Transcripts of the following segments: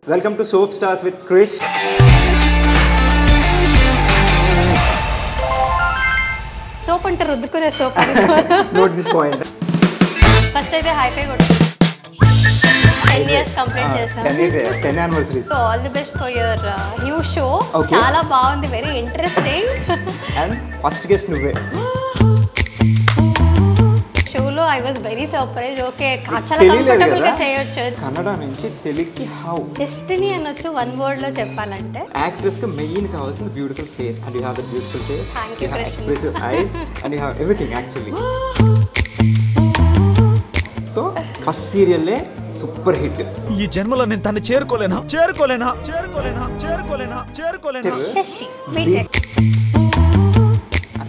Welcome to Soap Stars with Krish. Soap ante ruddukune soap. Note this point. First అయితే high five కొట్టు. 10 years complete చేసాం. 10 anniversaries. So all the best for your new show. Okay. చాలా బాగుంది, very interesting. And first guest నువ్వే. షోలో I was very surprised. Okay, చాలా comfortable గా చేయొచ్చు. కన్నడ నుంచి తెలుగుకి how? డెస్టినీ అనొచ్చు వన్ వర్డ్ లో చెప్పాలంటే. Actress కి మెయిన్ కావాల్సింది beautiful face, and you have the beautiful face. Thank you, have Krishna. expressive eyes, and you have everything actually. So first సీరియల్లే సూపర్ హిట్. ఈ జన్మలో నేను తను చేరుకోలేనా. శశి బీటెక్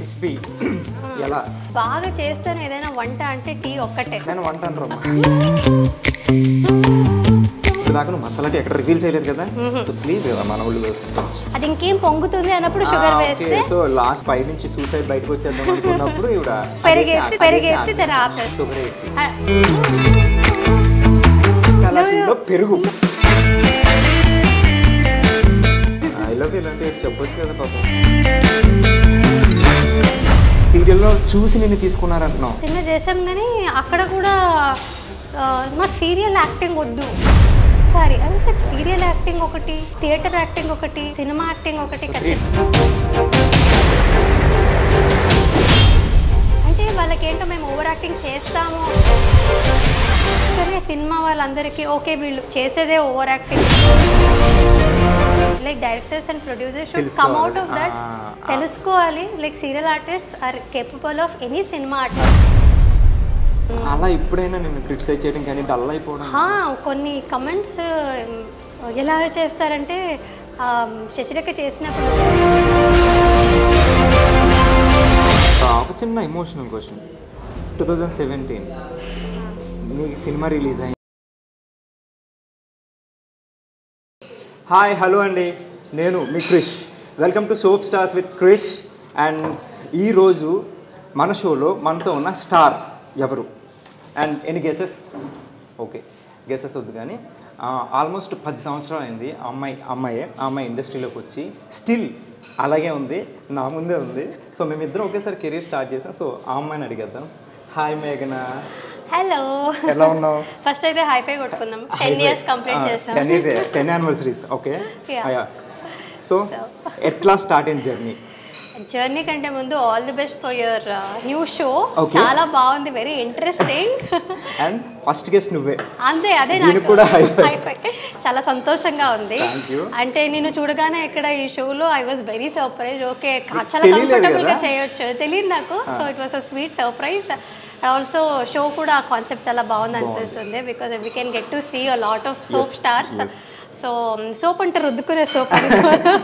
రెసిపీ ఎలా బాగా చేస్తాను. ఏదైనా వంట అంటే టీ ఒక్కటే. నేను వంట అంటారు దాకా నువ్వు మసాలా టీ ఎక్కడ రివీల్ చేయలేదు కదా, సో ప్లీజ్ మన వాళ్ళు అది ఇంకేం పొంగుతుంది అన్నప్పుడు షుగర్ వేస్తే. సో లాస్ట్ 5 నుంచి సూసైడ్ బయటకు వచ్చేద్దాం అనుకున్నప్పుడు ఇవిడ పెరిగేసి దాన్ని ఆపేసి షుగర్ వేసి కలాసీలో పెరుగు. ఐ లవ్ ఇలాంటి చెప్పొచ్చు కదా పాపం. సీరియల్లో చూసి నిన్ను తీసుకున్నారంటున్నావు. చిన్న చేసాం కానీ అక్కడ కూడా మాకు సీరియల్ యాక్టింగ్ వద్దు. సారీ, అదే సీరియల్ యాక్టింగ్ ఒకటి, థియేటర్ యాక్టింగ్ ఒకటి, సినిమా యాక్టింగ్ ఒకటి. అంటే వాళ్ళకి ఏంటో మేము ఓవర్ యాక్టింగ్ చేస్తాము. సరే సినిమా వాళ్ళందరికీ ఓకే వీళ్ళు చేసేదే over acting. Like directors and producers should come out of that. తెలుసుకోవాలి like serial artist are capable of any cinema artist. అలా ఇప్పుడైనా నేను క్రిటిసైజ్ చేయడం కానీ డల్ అయిపోవడం. కొన్ని కమెంట్స్ ఎలా చేస్తారంటే శశిరేఖ చేసినప్పుడు. ఒక చిన్న ఎమోషనల్ క్వశ్చన్. 2017 నీ సినిమా రిలీజ్ అయింది. హాయ్ హలో అండి, నేను మీ Krish. Welcome to soap stars with Krish. And ఈరోజు మన షోలో మనతో ఉన్న స్టార్ ఎవరు? And any guesses? Okay, guesses వద్దు కానీ ఆల్మోస్ట్ 10 సంవత్సరాలు అయింది ఆ అమ్మాయి ఇండస్ట్రీలోకి వచ్చి స్టిల్ అలాగే ఉంది, నా ముందే ఉంది. సో మేమిద్దరం ఒకేసారి కెరీర్ స్టార్ట్ చేసాం. సో ఆ అమ్మాయిని అడిగేద్దాం. హాయ్ మేఘన. హలో, ఎలా ఉన్నావు? ఫస్ట్ అయితే హై ఫై కొట్టుకుందాం. 10 years కంప్లీట్ చేసాం. 10 anniversaries. ఓకే, సో ఎట్లా స్టార్ట్ అయిన జర్నీ కంటే ముందు all the best for your new show. చాలా బాగుంది, very interesting. And first guest నువ్వే. అంతే, అదే నాకు కూడా చాలా సంతోషంగా ఉంది. అంటే నేను చూడగానే ఇక్కడ ఈ షోలో I was very surprise. Okay, చాలా కంఫర్టబుల్ గా చేయొచ్చు తెలియదు నాకు. So it was a sweet surprise. Also show కూడా కాన్సెప్ట్ చాలా బాగుంది అనిపిస్తుంది. Because we can get to see a lot of soap stars. So soap అంటే రుద్దుకునే soap.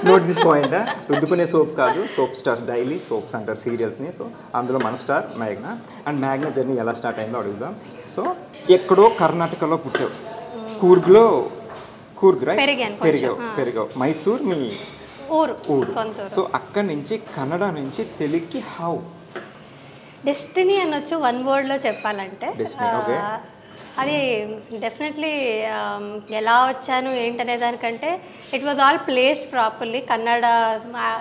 Note this point. రుద్దుకునే soap కాదు, సోప్ స్టార్స్, డైలీ సోప్స్ అంటారు సీరియల్స్ని. So అందులో మన star మేఘ్న. And మేఘ్న journey ఎలా స్టార్ట్ అయిందో అడుగుదాం. సో ఎక్కడో కర్ణాటకలో పుట్టావు, కూర్గ్ రైట్? పెరిగావు. మైసూర్ మీ ఊరు. సో అక్కడి నుంచి కన్నడ నుంచి తెలుగుకి హౌ? డెస్టినీ అనొచ్చు వన్ వర్డ్ లో చెప్పాలంటే. అది డెఫినెట్లీ ఎలా వచ్చాను ఏంటనే దానికంటే it was all placed properly. Kannada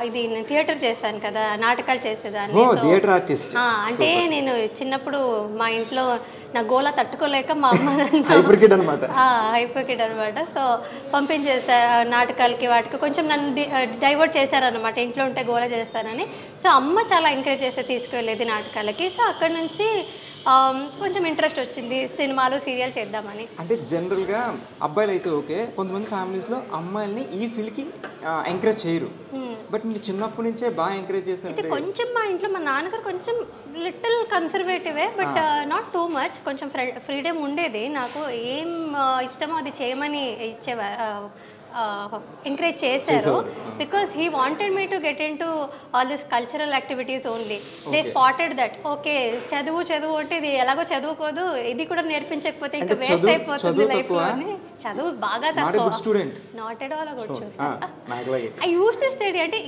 ఇది నేను థియేటర్ చేశాను కదా, నాటకాలు చేసేదాన్ని. అంటే నేను చిన్నప్పుడు మా ఇంట్లో నా గోల తట్టుకోలేక మా అమ్మ హైపర్ కిడ్ అనమాట. సో పంపించేసారు నాటకాలకి, వాటికి కొంచెం నన్ను డైవర్ట్ చేశారనమాట. ఇంట్లో ఉంటే గోల చేస్తానని. సో అమ్మ చాలా ఎంకరేజ్ చేస్తే తీసుకువెళ్ళేది నాటకాలకి. సో అక్కడ నుంచి కొంచెం ఇంట్రెస్ట్ వచ్చింది సినిమాలు సీరియల్ చేద్దామని. అంటే జనరల్గా అబ్బాయిలు అయితే ఓకే, కొంతమంది ఫ్యామిలీస్లో అమ్మాయిల్ని ఈ ఫీల్డ్కి ఎంకరేజ్ చేయరు. బట్ మీరు చిన్నప్పటి నుంచే బాగా ఎంకరేజ్ చేశారు. అంటే కొంచెం మా ఇంట్లో మా నాన్నగారు కొంచెం లిటిల్ కన్సర్వేటివే, బట్ నాట్ టూ మచ్. కొంచెం ఫ్రీడమ్ ఉండేది. నాకు ఏం ఇష్టమో అది చేయమని ఇచ్చేవారు, ఎంకరేజ్ చేశారు. Because he wanted me to get into all this cultural activities only. They spotted that okay చదువు అంటే ఇది ఎలాగో చదువుకోదు, ఇది కూడా నేర్పించకపోతే ఇంకా వేస్ట్ అయిపోతుంది లైఫ్ లో అని. చదువు బాగా తక్కువ, not at all good student. I use to study. అంటే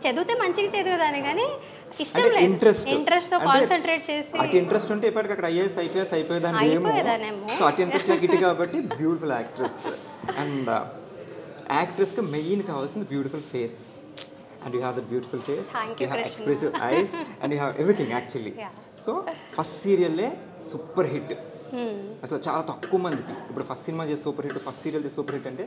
చదివితే మంచిగా చదివేదాన్ని కానీ ఇష్టం అంటే లేదు. ఇంట్రెస్ట్ ఇంట్రెస్ట్తో కాన్సన్ట్రేట్ చేసి అటు ఇంట్రెస్ట్ ఉంటే ఇప్పటికి అక్కడ ఐఏఎస్ ఐపీఎస్ అయిపోయేదాన్ని ఏమో. అయిపోయేదానేమో. సో అటు ఇంట్రెస్ట్ నాకు ఇటు కాబట్టి బ్యూటిఫుల్ యాక్ట్రెస్. అండ్ యాక్ట్రెస్కి మెయిన్ కావాల్సింది beautiful face. And you have the beautiful face, Thank you you, have Krishna. expressive eyes, and you have everything actually. Yeah. So first సీరియల్లే super hit. అసలు చాలా తక్కువ మందికి ఇప్పుడు ఫస్ట్ సినిమా చేసి super hit, first serial చేసి super hit అంటే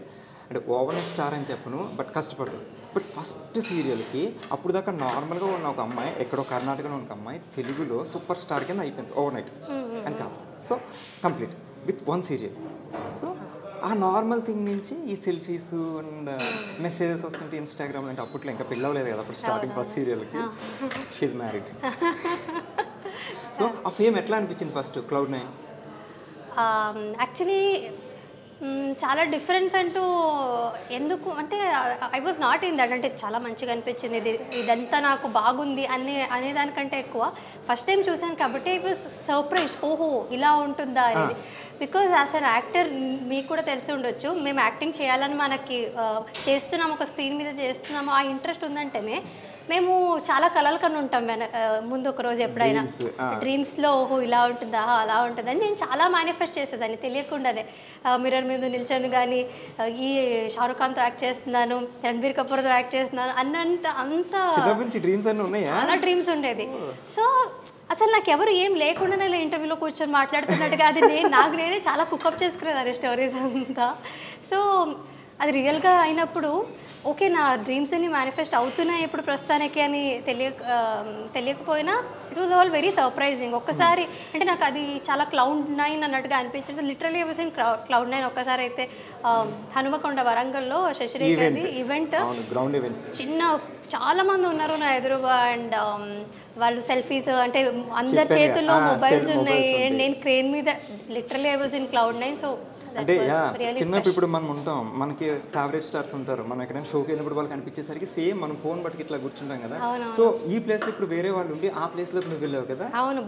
overnight star అని చెప్పను, బట్ కష్టపడ్డాడు. బట్ ఫస్ట్ సీరియల్కి అప్పుడు దాకా నార్మల్గా ఉన్న ఒక అమ్మాయి, ఎక్కడో కర్ణాటకలో ఉన్న ఒక అమ్మాయి తెలుగులో సూపర్ స్టార్ కింద అయిపోయింది ఓవర్ నైట్ అని కాదు. So complete with one serial. So ఆ నార్మల్ థింగ్ నుంచి ఈ సెల్ఫీస్ అండ్ మెసేజెస్ వస్తుంటే ఇన్స్టాగ్రామ్ అంటే అప్పట్లో ఇంకా పిల్లవలేదు కదా అప్పుడు స్టార్టింగ్ ఫస్ట్ సీరియల్కి. She married. సో ఆ ఫేమ్ ఎట్లా అనిపించింది ఫస్ట్ Cloud9? యాక్చువల్లీ చాలా డిఫరెన్స్ అంటూ ఎందుకు అంటే I was not in that. అంటే చాలా మంచిగా అనిపించింది, ఇదంతా నాకు బాగుంది అనేదానికంటే ఎక్కువ ఫస్ట్ టైం చూశాను కాబట్టి ఐ వాజ్ సర్ప్రైజ్డ్, ఓహో ఇలా ఉంటుందా అనేది. బికాజ్ యాజ్ అన్ యాక్టర్ మీకు కూడా తెలిసి ఉండొచ్చు, మేము యాక్టింగ్ చేయాలని మనకి చేస్తున్నాము, ఒక స్క్రీన్ మీద చేస్తున్నాము, ఆ ఇంట్రెస్ట్ ఉందంటేనే మేము చాలా కలలు కన్నా ఉంటాం ముందు ఒక రోజు ఎప్పుడైనా డ్రీమ్స్లో ఓహో ఇలా ఉంటుందా అలా ఉంటుందని నేను చాలా మేనిఫెస్ట్ చేసేదాన్ని తెలియకుండానే. మిర్రర్ మీద నిల్చొని కానీ ఈ షారుఖ్ ఖాన్తో యాక్ట్ చేస్తున్నాను, రణబీర్ కపూర్తో యాక్ట్ చేస్తున్నాను అంత చాలా డ్రీమ్స్ ఉండేది. సో అసలు నాకు ఎవరు ఏం లేకుండానే ఇలా ఇంటర్వ్యూలో కూర్చొని మాట్లాడుతున్నట్టుగా అది నాకు నేనే చాలా కుకప్ చేసుకునేదాన్ని స్టోరీస్ అంతా. సో అది రియల్గా అయినప్పుడు ఓకే నా డ్రీమ్స్ అన్ని మేనిఫెస్ట్ అవుతున్నాయి ఇప్పుడు ప్రస్తుతానికి అని తెలియకపోయినా it was all very surprising. ఒక్కసారి అంటే నాకు అది చాలా Cloud9 అన్నట్టుగా అనిపించింది. Literally was in Cloud9. ఒక్కసారి అయితే హనుమకొండ వరంగల్లో శశిరేఖది ఈవెంట్, చిన్న చాలా మంది ఉన్నారు నా ఎదురుగా అండ్ వాళ్ళు సెల్ఫీస్ అంటే అందరి చేతుల్లో మొబైల్స్ ఉన్నాయి అండ్ నేను క్రేన్ మీద literally I was in Cloud9. So అంటే చిన్నప్పుడు ఇప్పుడు మనం ఉంటాం, మనకి ఫేవరెట్ స్టార్స్ ఉంటారు, మనం ఎక్కడైనా షోకి వెళ్ళినప్పుడు వాళ్ళకి అనిపించేసరికి సేమ్ మనం ఫోన్ బట్టి ఇట్లా కూర్చుంటాం కదా. సో ఈ ప్లేస్ లో ఇప్పుడు వేరే వాళ్ళు ఉండి ఆ ప్లేస్ లో నువ్వు వెళ్ళావు కదా. అవును,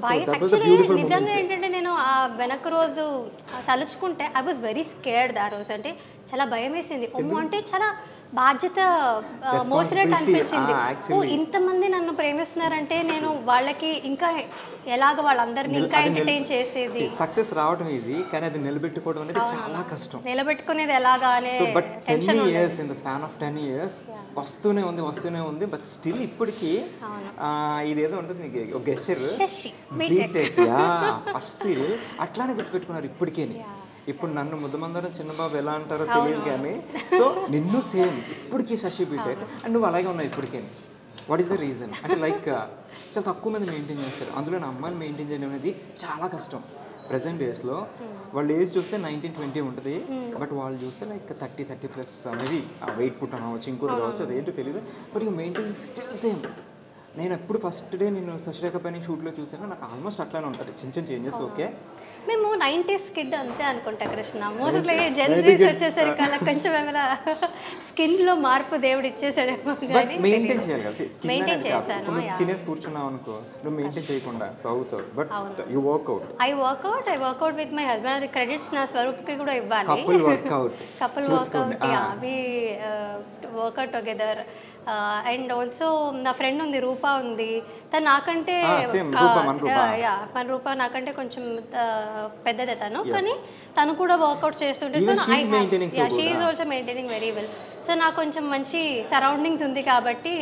నిజంగా ఏంటంటే నేను ఆ వెనక రోజు తలుచుకుంటే ఐ వాజ్ వెరీ స్కేర్డ్. ఆ రోజు అంటే చాలా భయం వేసింది. అంటే చాలా బాధ్యత మోసినట్టు అనిపించింది. ఓ ఇంతమంది నన్ను ప్రేమిస్తున్నారంటే నేను వాళ్ళకి ఇంకా ఎలాగ వాళ్ళందరినీ ఇంకా ఎంటర్టైన్ చేసేది. సక్సెస్ రావడం ఈజీ కానీ అది నిలబెట్టుకోవడం అనేది చాలా కష్టం. నిలబెట్టుకునేది ఎలాగా అనే but 10 years in the span of 10 years వస్తూనే ఉంది. బట్ స్టిల్ ఇప్పటికీ ఇదేదో ఉంటుంది ఒక గెస్చర్ బీటెక్ ఫస్ట్ సీరియల్ అట్లానే గుర్తుపెట్టుకున్నారు ఇప్పటికే. ఇప్పుడు నన్ను ముద్దమందరం చిన్నబాబు ఎలా అంటారో తెలియదు కానీ సో నిన్ను సేమ్ ఇప్పటికీ శశి బీటెక్ అండ్ నువ్వు అలాగే ఉన్నావు ఇప్పటికే. What is the reason? అంటే లైక్ చాలా తక్కువ మంది మెయింటైన్ చేస్తారు, అందులో నా అమ్మాయిని మెయింటైన్ చేయడం అనేది చాలా కష్టం. ప్రజెంట్ డేస్లో వాళ్ళ ఏజ్ చూస్తే 19-20 ఉంటుంది, బట్ వాళ్ళు చూస్తే లైక్ 30+ అనేది వెయిట్ పుట్ అవ్వచ్చు, ఇంకోటి కావచ్చు, అదేంటో తెలియదు. బట్ ఇక మెయింటైన్ స్టిల్ సేమ్. నేను ఎప్పుడు ఫస్ట్ డే నేను శశిరేఖ పైన షూట్లో చూసాను, నాకు ఆల్మోస్ట్ అట్లానే ఉంటుంది, చిన్న చేంజెస్. ఓకే మేము 90s కిడ్ అంతే అనుకుంటా కృష్ణ. మోస్ట్లీ జెన్జీస్ వచ్చేసరికి అలా కొంచెం ఏమైనా స్కిన్లో మార్పు దేవుడు ఇచ్చేసాడేమో కానీ మెయింటైన్ చేయాలి కదా. మెయింటైన్ చేశాను. తినేసి కూర్చున్నావు అనుకో, నువ్వు మెయింటైన్ చేయకుండా సో అవుతావు. But you work out. I work out with my husband. అది క్రెడిట్స్ నా స్వరూప్కి కూడా ఇవ్వాలి. Couple workout we work out together. And also నా ఫ్రెండ్ ఉంది, రూపా ఉంది. తను నాకంటే మన రూపా నాకంటే కొంచెం పెద్దదే తను, కానీ తను కూడా వర్కౌట్ చేస్తుంటే she is also maintaining very well. So నాకు కొంచెం మంచి సరౌండింగ్స్ ఉంది కాబట్టి,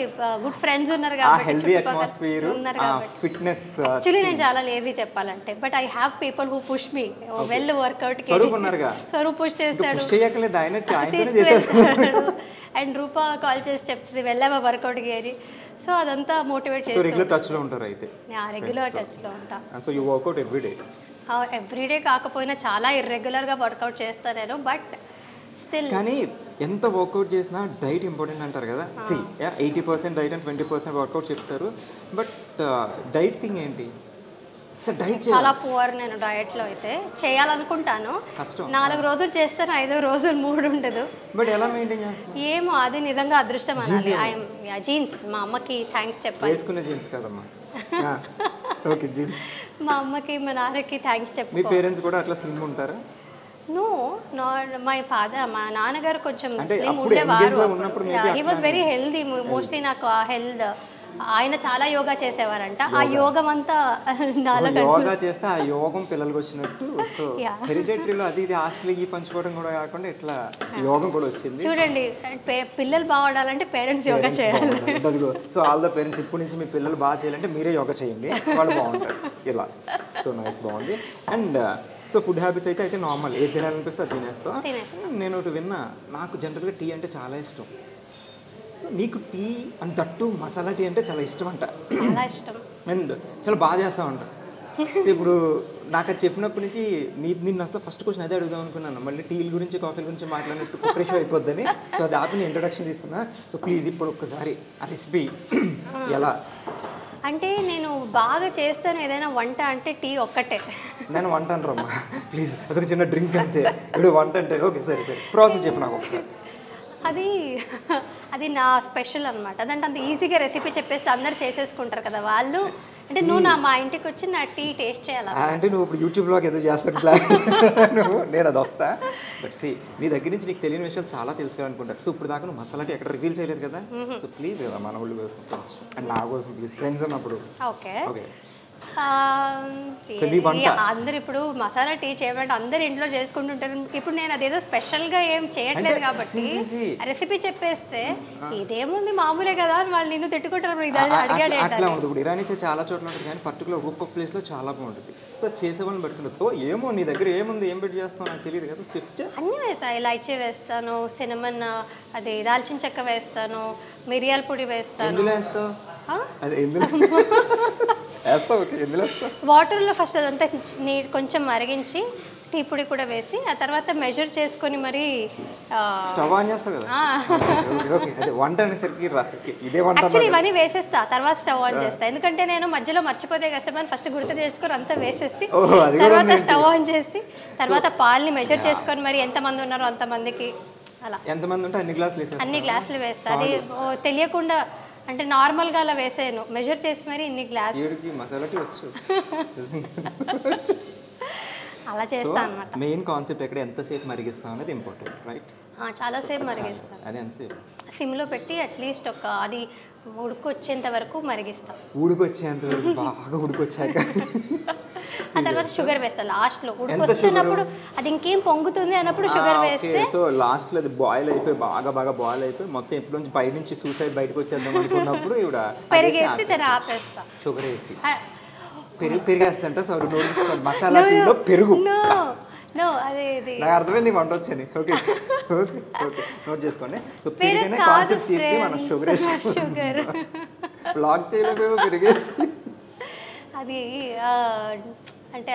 గుడ్ ఫ్రెండ్స్ ఉన్నారు కాబట్టి, యాక్చువల్లీ నేను చాలా లేజీ చెప్పాలంటే, but I have people who push me well workout. Swaroop push చేస్తాడు అండ్ రూపా కాల్ చేసి చెప్తుంది వెళ్ళావా వర్కౌట్కి అని. సో అదంతా మోటివేట్ చేసి రెగ్యులర్ టచ్లో ఉంటారు అయితే. రెగ్యులర్ టచ్లో ఉంటా. So you work out every day? Every day కాకపోయినా చాలా ఇర్రెగ్యులర్గా వర్కౌట్ చేస్తాను నేను, బట్ స్టిల్. కానీ ఎంత వర్కౌట్ చేసినా డైట్ ఇంపార్టెంట్ అంటారు కదా. 80% డైట్ అండ్ 20% వర్కౌట్ చెప్తారు, బట్ డైట్ థింగ్ ఏంటి? చాలా పువర్ నేను డయట్లో అయితే. చేయాలనుకుంటాను, 4 రోజులు చేస్తాను, 5వ రోజులు మూడ్ ఉండదు. బట్ ఎలా మెయింటైన్ చేస్తాను ఏమో, అది నిజంగా అదృష్టం అనాలి. జీన్స్ మా అమ్మకి థ్యాంక్స్ చెప్పాలి. వేసుకునే జీన్స్ కదమ్మా. Okay jeans. మా అమ్మకి మా నాన్నకి థ్యాంక్స్ చెప్పాలి. మీ పేరెంట్స్ కూడా అట్లా స్లిమ్ ఉంటారా? నో, మై ఫాదర్, మా నాన్నగారు కొంచెం స్లిమ్ ఉండేవారు. He was very healthy. Mostly నాకు ఆ హెల్త్ ఆయన చాలా యోగా చేసేవారంట. ఆ యోగం అంతా నాలో యోగా చేస్తే ఆ యోగం పిల్లలకు వచ్చినట్టు. సో హెరిడిటరీలో అది ఇది ఆస్తులకి పంచుకోవడం కూడా కాకుండా ఇట్లా యోగం కూడా వచ్చింది. చూడండి, పిల్లలు బాగుండాలంటే పేరెంట్స్ యోగా చేయాలి. సో ఆల్ ద పేరెంట్స్ ఇప్పటి నుంచి మీ పిల్లలు బాగా చేయాలంటే మీరే యోగా చేయండి, వాళ్ళు బాగుంటారు ఇలా. సో నైస్, బాగుంది. అండ్ సో ఫుడ్ హ్యాబిట్స్ అయితే నార్మల్, ఏది తినాలనిపిస్తే అది తినేస్తా. నేను ఒకటి విన్నా, నాకు జనరల్గా టీ అంటే చాలా ఇష్టం. సో నీకు టీ అండ్ తట్టు మసాలా టీ అంటే చాలా ఇష్టం అంట. చాలా ఇష్టం అండ్ చాలా బాగా చేస్తామంట. సో ఇప్పుడు నాకు అది చెప్పినప్పటి నుంచి నిన్ను అసలు ఫస్ట్ క్వశ్చన్ అదే అడుగుదాం అనుకున్నాను, మళ్ళీ టీల గురించి కాఫీల గురించి మాట్లాడినట్టు కుక్కరేషో అయిపోద్దని. సో అది ఆపి నేను ఇంట్రొడక్షన్ తీసుకున్నా. సో ప్లీజ్ ఇప్పుడు ఒక్కసారి ఆ రెసిపీ ఎలా అంటే, నేను బాగా చేస్తాను ఏదైనా వంట అంటే టీ ఒక్కటే. నేను వంట అంటారమ్మా ప్లీజ్, అదొక చిన్న డ్రింక్ అంతే. ఇప్పుడు వంట అంటే ఓకే సరే సరే, ప్రాసెస్ చెప్పు నాకు ఒకసారి. అది నా స్పెషల్ అనమాట. అదంటే అంత ఈజీగా రెసిపీ చెప్పేస్తే అందరు చేసేసుకుంటారు కదా వాళ్ళు. అంటే నువ్వు మా ఇంటికి వచ్చి నా టీ టేస్ట్ చేయాలి. అంటే నువ్వు ఇప్పుడు యూట్యూబ్లోకి ఏదో చేస్తాను ప్లాన్ నువ్వు, నేను అది వస్తా. బట్ సి, నీ దగ్గర నుంచి నీకు తెలియని విషయాలు చాలా తెలుసుకోవాలనుకుంటారు. సో ఇప్పుడు దాకా నువ్వు మసాలా టీ ఎక్కడ రివీల్ చేయలేదు కదా. సో ప్లీజ్ కదా మన వాళ్ళు కోసం అండ్ నా కోసం ప్లీజ్, ఫ్రెండ్స్ అన్నప్పుడు. Okay okay. అందరు ఇప్పుడు మసాలా టీ చేయమంటే అందరు ఇంట్లో చేసుకుంటుంటారు. ఇప్పుడు నేను అదేదో స్పెషల్ గా ఏం చేయట్లేదు కాబట్టి రెసిపీ చెప్పేస్తే ఇదేముంది మామూలే కదా అని వాళ్ళు నిన్ను తిట్టుకుంటారు. అట్లా ఉండదు. ఇప్పుడు ఇరానీ చాలా చోట్ల ఉంటుంది కానీ పర్టికులర్ ఒక్కొక్క ప్లేస్ లో చాలా బాగుంటుంది. సో చేసే వాళ్ళని పెట్టుకుంటుంది. సో ఏమో నీ దగ్గర ఏముంది, ఏం పెట్టి చేస్తావు నాకు తెలియదు కదా. చెప్తే అన్నీ వేస్తాను. ఇలాచీ వేస్తాను, సినమన్, అది దాల్చిన చెక్క వేస్తాను, మిరియాల పొడి వేస్తాను. ఎందులో వేస్తావు? అదే ఎందులో వేస్తావు? ఓకే, ఎందులో వేస్తావు? వాటర్లో ఫస్ట్ అదంతా కొంచెం మరిగించి టీ పొడి కూడా వేసి ఆ తర్వాత మెజర్ చేసుకొని మరి స్టవ్ ఆన్ చేస్తావు కదా. ఓకే, అదే వంట అనేసరికి ఇదే వంట. యాక్చువల్లీ ఇవన్నీ వేసేస్తా, తర్వాత స్టవ్ ఆన్ చేస్తా. ఎందుకంటే నేను మధ్యలో మర్చిపోతే కష్టమని ఫస్ట్ గుర్తు చేసుకొని అంతా వేసేసి తర్వాత స్టవ్ ఆన్ చేసి తర్వాత పాలని మెజర్ చేసుకొని మరి ఎంతమంది ఉన్నారో అంతమందికి అలా. ఎంతమంది ఉంటే అన్ని గ్లాసులు వేస్తా. అది తెలియకుండా అంటే నార్మల్గా అలా వేసాను, మెజర్ చేసి మరి ఇన్ని గ్లాస్ మసాలా టీ వచ్చు అలా చేస్తాను అన్నమాట. మెయిన్ కాన్సెప్ట్ ఎక్కడ ఎంతసేపు మరిగిస్తాం అనేది ఇంపార్టెంట్, రైట్? చాలాసేపు మరిగిస్తాను. అదే ఎంతసేపు? సిమ్లో పెట్టి అట్లీస్ట్ అది ఉడుకొచ్చేంత వరకు మరిగిస్తాం. ఉడుకొచ్చేంత వరకు బాగా ఉడుకొచ్చాక ఆ తర్వాత షుగర్ వేస్తా లాస్ట్లో. ఉడుకొస్తున్నప్పుడు అది ఇంకేం పొంగుతుంది అన్నప్పుడు షుగర్ వేస్తే. సో లాస్ట్లో అది బాయిల్ అయిపోయి బాగా బాయిల్ అయిపోయి మొత్తం ఎప్పుడు నుంచి బయట నుంచి సూసైడ్ బయటకు వచ్చేద్దాం అనుకున్నప్పుడు ఇవిడ పెరిగేసి ఆపేస్తా. షుగర్ వేసి పెరిగేస్తంట. సో మసాలా టీలో పెరుగు. నాకు అర్థమైంది వంట వచ్చని. ఓకే ఓకే ఓకే, నోట్ చేసుకోండి. సో పెరిగిన కాన్సెప్ట్ తీసి మనం షుగర్ వేసి బ్లాక్ చేయలేకపోయాము పెరిగేసి. అది అంటే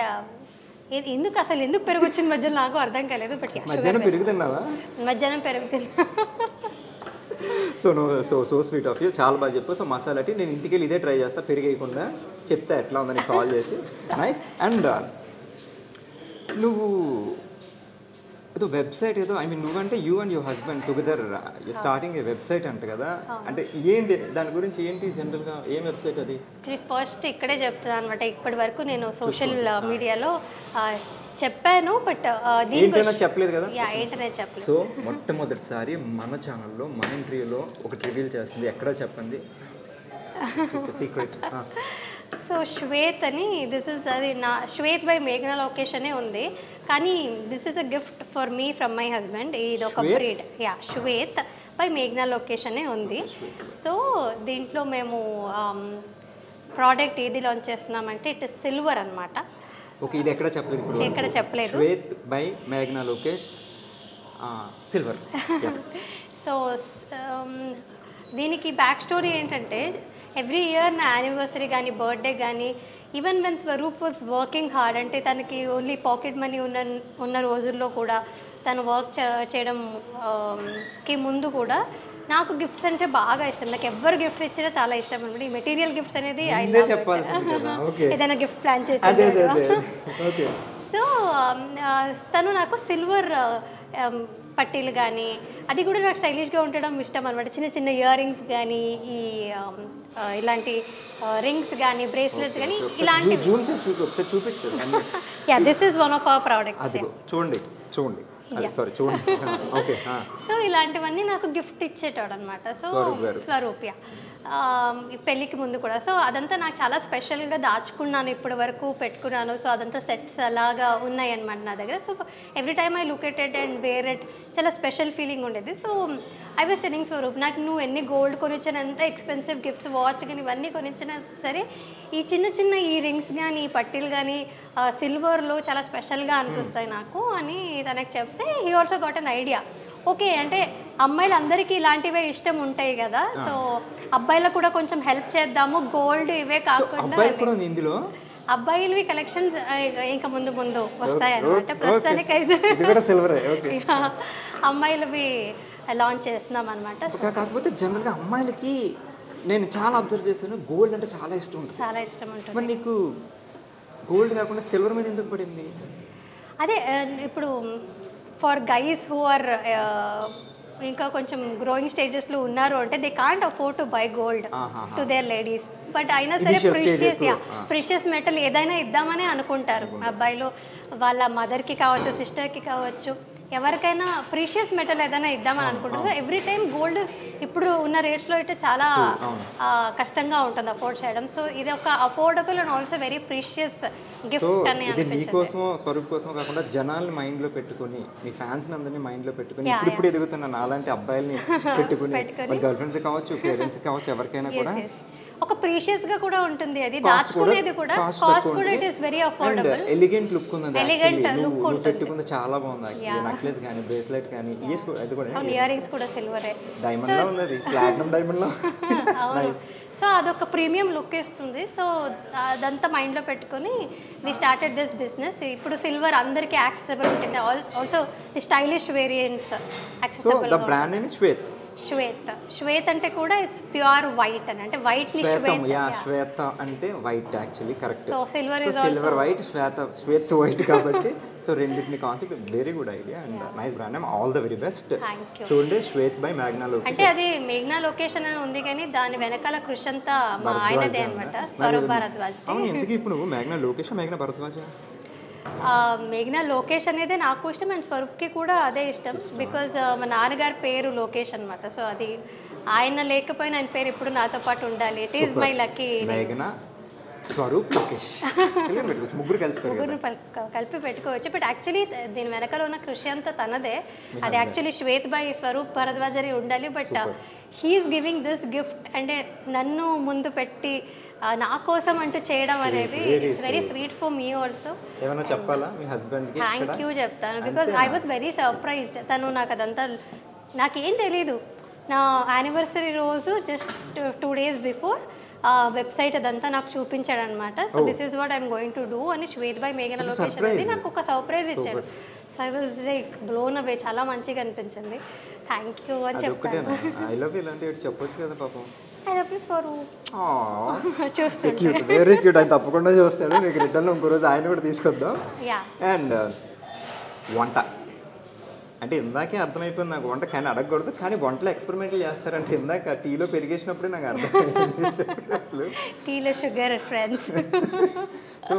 ఎందుకు పెరుగు వచ్చింది మధ్యలో నాకు అర్థం కాలేదు. బట్ మధ్యాహ్నం పెరుగుతున్నావా? మధ్యాహ్నం పెరుగుతున్నా. సో స్వీట్ ఆఫ్ యూ, చాలా బాగా చెప్పు. సో మసాలా టీ నేను ఇంటికి వెళ్ళి ఇదే ట్రై చేస్తా, పెరిగేయకుండా చెప్తా ఎట్లా ఉందని కాల్ చేసి. నైస్. అండ్ నువ్వు ఏదో వెబ్సైట్ ఏదో, ఐ మీన్ నువ్వంటే you and your husband together starting A website అంట కదా. అంటే ఏంటి దాని గురించి, ఏంటి జనరల్గా ఏం వెబ్సైట్ అది? ఫస్ట్ ఇక్కడే చెప్తున్నాను అనమాట. ఇప్పటి వరకు నేను సోషల్ మీడియాలో చెప్పాను, బట్ ఏంటైనా చెప్పలేదు కదా. ఏంటనే చెప్పలేదు. సో మొట్టమొదటిసారి మన ఛానల్లో మన ఇంటర్వ్యూలో ఒకటి రివీల్ చేస్తుంది. ఎక్కడ చెప్పండి, సీక్రెట్. సో శ్వేత్ అని, దిస్ ఇస్ అది నా శ్వేత్ బై మేఘనా లోకేష్ అనే ఉంది, కానీ this is a gift for me from my husband. ఇది ఒక బ్రీడ్. శ్వేత్ బై మేఘనా లోకేష్ అనే ఉంది. సో దీంట్లో మేము ప్రోడక్ట్ ఏది లాంచ్ చేస్తున్నామంటే ఇట్ ఇస్ సిల్వర్ అనమాట. ఓకే, ఇది ఎక్కడ చెప్పలేదు ఇప్పుడు? ఎక్కడ చెప్పలేదు. శ్వేత్ బై మేఘనా లోకేష్ సిల్వర్. సో దీనికి బ్యాక్ స్టోరీ ఏంటంటే, ఎవ్రీ ఇయర్ నా యానివర్సరీ కానీ బర్త్డే కానీ, even when Swaroop was working hard, అంటే తనకి ఓన్లీ పాకెట్ మనీ ఉన్న రోజుల్లో కూడా తను వర్క్ చేయడంకి ముందు కూడా నాకు గిఫ్ట్స్ అంటే బాగా ఇష్టం. నాకు ఎవరు గిఫ్ట్స్ ఇచ్చినా చాలా ఇష్టం అనమాట. ఈ మెటీరియల్ గిఫ్ట్స్ అనేది ఏదైనా గిఫ్ట్ ప్లాన్ చేసి. సో తను నాకు సిల్వర్ పట్టీలు కానీ, అది కూడా నాకు స్టైలిష్గా ఉండడం ఇష్టం అనమాట. చిన్న చిన్న ఇయర్ రింగ్స్ కానీ, ఈ ఇలాంటి రింగ్స్ కానీ, బ్రేస్లెట్స్ కానీ, ఇలాంటివి. చూపించండి. This is one of our products. చూడండి చూడండి, సారీ చూడండి. ఓకే. సో ఇలాంటివన్నీ నాకు గిఫ్ట్ ఇచ్చేటాడు అనమాట. సో స్వరూప్య ఈ పెళ్ళికి ముందు కూడా. సో అదంతా నాకు చాలా స్పెషల్గా దాచుకున్నాను, ఇప్పటి వరకు పెట్టుకున్నాను. సో అదంతా సెట్స్ అలాగా ఉన్నాయి అనమాట నా దగ్గర. So every time I look at it and wear it, చాలా స్పెషల్ ఫీలింగ్ ఉండేది. So I was telling Swaroop, నాకు నువ్వు ఎన్ని గోల్డ్ కొనిచ్చిన, ఎంత ఎక్స్పెన్సివ్ గిఫ్ట్స్, వాచ్ కానీ ఇవన్నీ కొనిచ్చినా సరే, ఈ చిన్న చిన్న ఈ రింగ్స్ కానీ ఈ పట్టీలు కానీ సిల్వర్లో చాలా స్పెషల్గా అనిపిస్తాయి నాకు అని తనకు చెప్తే he also got an idea. Okay, అంటే అమ్మాయిలందరికీ ఇలాంటివే ఇష్టం ఉంటాయి కదా, సో అబ్బాయిలకు కూడా కొంచెం హెల్ప్ చేద్దాము, గోల్డ్ ఇవే కాకుండా అబ్బాయిలవి కలెక్షన్స్ ఇంకా ముందు ముందు వస్తాయి అన్నమాట. ప్రస్తుతానికి అయితే అమ్మాయిలవి లాంచ్ చేస్తున్నాం అనమాట. కాకపోతే జనరల్గా అమ్మాయిలకి నేను చాలా అబ్జర్వ్ చేశాను, గోల్డ్ అంటే చాలా ఇష్టం ఉంటుంది. చాలా ఇష్టం ఉంటుంది. మరి నీకు గోల్డ్ కాకుండా సిల్వర్ మీద ఎందుకు పడింది? అదే ఇప్పుడు ఫర్ గైస్ హూ ఆర్ ఇంకా కొంచెం గ్రోయింగ్ స్టేజెస్లో ఉన్నారు అంటే they can't afford to buy gold to their ladies. But అయినా సరే ప్రిషియస్ మెటల్ ఏదైనా ఇద్దామని అనుకుంటారు అబ్బాయిలు, వాళ్ళ మదర్కి కావచ్చు, సిస్టర్కి కావచ్చు, ఎవరికైనా ప్రీషియస్ మెటల్ ఏదైనా ఇద్దామని అనుకుంటారు. సో ఎవ్రీ టైమ్ గోల్డ్ ఇప్పుడు ఉన్న రేట్స్లో అయితే చాలా కష్టంగా ఉంటుంది అఫోర్డ్ చేయడం. సో ఇది ఒక affordable and also very precious gift అని అనిపించింది. నీకోసం స్వరూప్ కోసం కాకుండా జనాల్ని మైండ్లో పెట్టుకుని, మీ ఫ్యాన్స్ అందరినీ మైండ్లో పెట్టుకుని, ఇప్పుడు ఎదుగుతున్న అలాంటి అబ్బాయిల్ని పెట్టుకుని, గర్ల్ ఫ్రెండ్స్ కావచ్చు, పేరెంట్స్ కావచ్చు, ఎవరికైనా కూడా ఒక ప్రీషియస్ గా కూడా ఉంటుంది. అది దాచుకునేది కూడా కాస్ట్ కూడా it is very affordable. Elegant look ఉంది. ఎలిగెంట్ లుక్ ఉంటుంది. పెట్టుకుంది చాలా బాగుంది యాక్చువల్లీ. నెక్లెస్ గాని, బ్రేస్లెట్ గాని, ఇయర్స్ అది కూడా ఇయర్ రింగ్స్ కూడా సిల్వరే, డైమండ్ లో ఉంది, అది ప్లాటినం డైమండ్ లో. నైస్. సో అదొక ప్రీమియం లుక్ ఇస్తుంది. సో అదంతా మైండ్లో పెట్టుకొని వి స్టార్టెడ్ దిస్ బిజినెస్. ఇప్పుడు సిల్వర్ అందరికీ యాక్సెసిబుల్ ఉంటుంది. Also the stylish variants accessible. The brand name is Shwet. Shwet అంటే కూడా ఇట్స్ ప్యూర్ వైట్ అని, అంటే వైట్ ని శ్వేత అంటే white actually, correct. So silver white, Shweta white కాబట్టి సో రెండింటిని concept very good idea and nice brand name. All the very best. చూడండి, Shwet by మేఘ్నా location. అంటే అది మేఘ్నా లొకేషన్ అని ఉంది కానీ దాని వెనకాల కృషి అంతా మా ఆయనదే అన్నమాట, స్వరూప్ భరద్వాజ్. అవును, ఎందుకు ఇప్పుడు నువ్వు మేఘ్నా లొకేషన్, మేఘ్నా భరద్వాజ్? మేఘ్నా లోకేష్ అనేది నాకు ఇష్టం అండ్ స్వరూప్కి కూడా అదే ఇష్టం. బికాజ్ మా నాన్నగారి పేరు లోకేష్ అనమాట. సో అది ఆయన లేకపోయినా ఆయన పేరు ఇప్పుడు నాతో పాటు ఉండాలి. It is my lucky. మేఘ్నా, స్వరూప్, లోకేష్ ముగ్గురు కలిపి పెట్టుకోవచ్చు. బట్ యాక్చువల్లీ దీని వెనకాల ఉన్న కృషి అంతా తనదే. అది యాక్చువల్లీ శ్వేత్ బై స్వరూప్ భరద్వాజరి ఉండాలి. But he's giving this gift, అంటే నన్ను ముందు పెట్టి నా కోసం అంటూ చేయడం అనేది it's very sweet for me also. ఏమైనా చెప్పాలా మీ హస్బెండ్ కి? థ్యాంక్ యూ చెప్తాను. Because I was very surprised. తను నాకు అదంతా నాకేం తెలీదు. నా యానివర్సరీ రోజు జస్ట్ 2 days బిఫోర్ వెబ్సైట్ అదంతా నాకు చూపించాడు అనమాట. So this is what I'm going to do అని శ్వేత్ బై మేఘనా లొకేషన్ అనేది నాకు ఒక సర్ప్రైజ్ ఇచ్చాడు. So I was like blown away, చాలా మంచిగా అనిపించింది. థ్యాంక్ యూ అని చెప్పాను. ఐ లవ్ యూ ఇలాంటివి చెప్పొచ్చు కదా పాపం. I love you Swaroop. చూస్తాను, వెరీ క్యూట్. ఆయన తప్పకుండా చూస్తాడు. మీకు రిటర్న్లో ఇంకో రోజు ఆయన కూడా తీసుకొద్దాం. అండ్ వంట అంటే ఇందాకే అర్థమైపోయింది నాకు, వంట కానీ అడగకూడదు, కానీ వంటలో ఎక్స్పెరిమెంట్లు చేస్తారంటే ఇందాక టీలో పెరిగేసినప్పుడే నాకు అర్థమైంది. టీలో షుగర్ ఫ్రెండ్స్. సో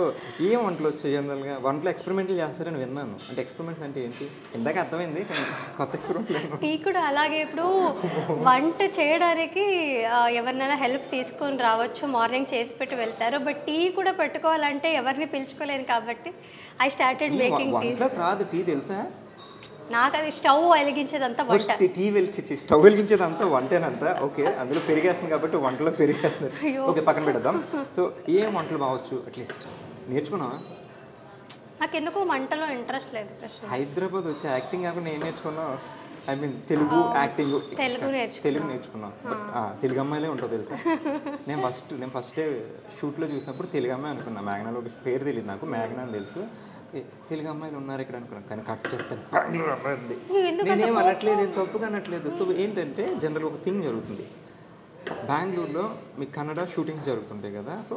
ఏం వంటలు వచ్చాయి జనరల్గా? వంటలో ఎక్స్పెరిమెంట్లు చేస్తారని విన్నాను. అంటే ఎక్స్పెరిమెంట్స్ అంటే ఏంటి ఇందాక అర్థమైంది, కానీ కొత్త ఎక్స్పెరిమెంట్. టీ కూడా అలాగే. ఇప్పుడు వంట చేయడానికి ఎవరినైనా హెల్ప్ తీసుకొని రావచ్చు, మార్నింగ్ చేసి పెట్టి వెళ్తారు. బట్ టీ కూడా పెట్టుకోవాలంటే ఎవరిని పిలుచుకోలేను కాబట్టి ఐ స్టార్టెడ్ మేకింగ్ టీ. రాదు టీ తెలుసా నాకు? అది స్టవ్ వెలిగించేదంతా వంట. టీ స్టవ్ వెలిగించేదంతా వంటేనంట. ఓకే, అందులో పెరిగేస్తుంది కాబట్టి వంటలో పెరిగేస్తుంది. ఓకే, పక్కన పెడదాం. సో ఏం వంటలు బావచ్చు అట్లీస్ట్ నేర్చుకున్నావా? నాకు ఎందుకో వంటలో ఇంట్రెస్ట్ లేదు. హైదరాబాద్ వచ్చి యాక్టింగ్ కాకుండా ఏం నేర్చుకున్నావు? I mean Telugu acting, Telugu నేర్చుకున్నాం. బట్ తెలుగు అమ్మాయిలే ఉంటావు తెలుసా. నేను ఫస్ట్ షూట్లో చూసినప్పుడు తెలుగు అమ్మాయి అనుకున్నా. మేఘనా లొకేషన్ పేరు తెలియదు నాకు, మేఘనా అని తెలుసు. తెలుగు అమ్మాయిలు ఉన్నారు ఇక్కడ అనుకున్నాను, కానీ కట్ చేస్తే బెంగళూరు అమ్మాయి. నేనేం అనట్లేదు, ఏం తప్పుగా అనట్లేదు. సో ఏంటంటే జనరల్ ఒక థింగ్ జరుగుతుంది బెంగళూరులో, మీకు కన్నడ షూటింగ్స్ జరుగుతుంటాయి కదా. సో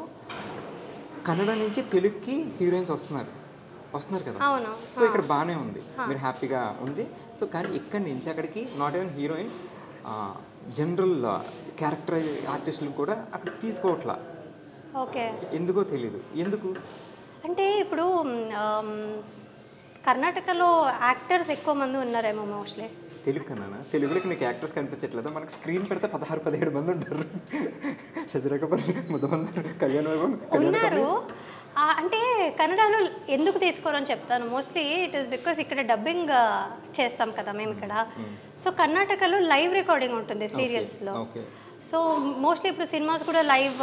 కన్నడ నుంచి తెలుగుకి హీరోయిన్స్ వస్తున్నారు కదా. సో ఇక్కడ బాగానే ఉంది, మీరు హ్యాపీగా ఉంది. సో కానీ ఇక్కడి నుంచి అక్కడికి not even heroine, general character ఆర్టిస్టులు కూడా అక్కడ తీసుకోవట్లా. ఓకే, ఎందుకో తెలీదు. ఎందుకు అంటే ఇప్పుడు కర్ణాటకలో యాక్టర్స్ ఎక్కువ మంది ఉన్నారేమో మోస్ట్లీ. తెలుగు కన్నా తెలుగులోకి నీకు యాక్టర్స్ కనిపించట్లేదు. మనకి స్క్రీన్ పెడితే 16-17 మంది ఉంటారు. షజరా కపూర్, ముద్దమందర్, కళ్యాణ్ వైభవ్ ఉన్నారు. అంటే కన్నడలో ఎందుకు తీసుకోరని చెప్తాను. మోస్ట్లీ ఇట్ ఈస్ బికాస్ ఇక్కడ డబ్బింగ్ చేస్తాం కదా మేము ఇక్కడ. సో కర్ణాటకలో లైవ్ రికార్డింగ్ ఉంటుంది సీరియల్స్లో. సో మోస్ట్లీ ఇప్పుడు సినిమాస్ కూడా లైవ్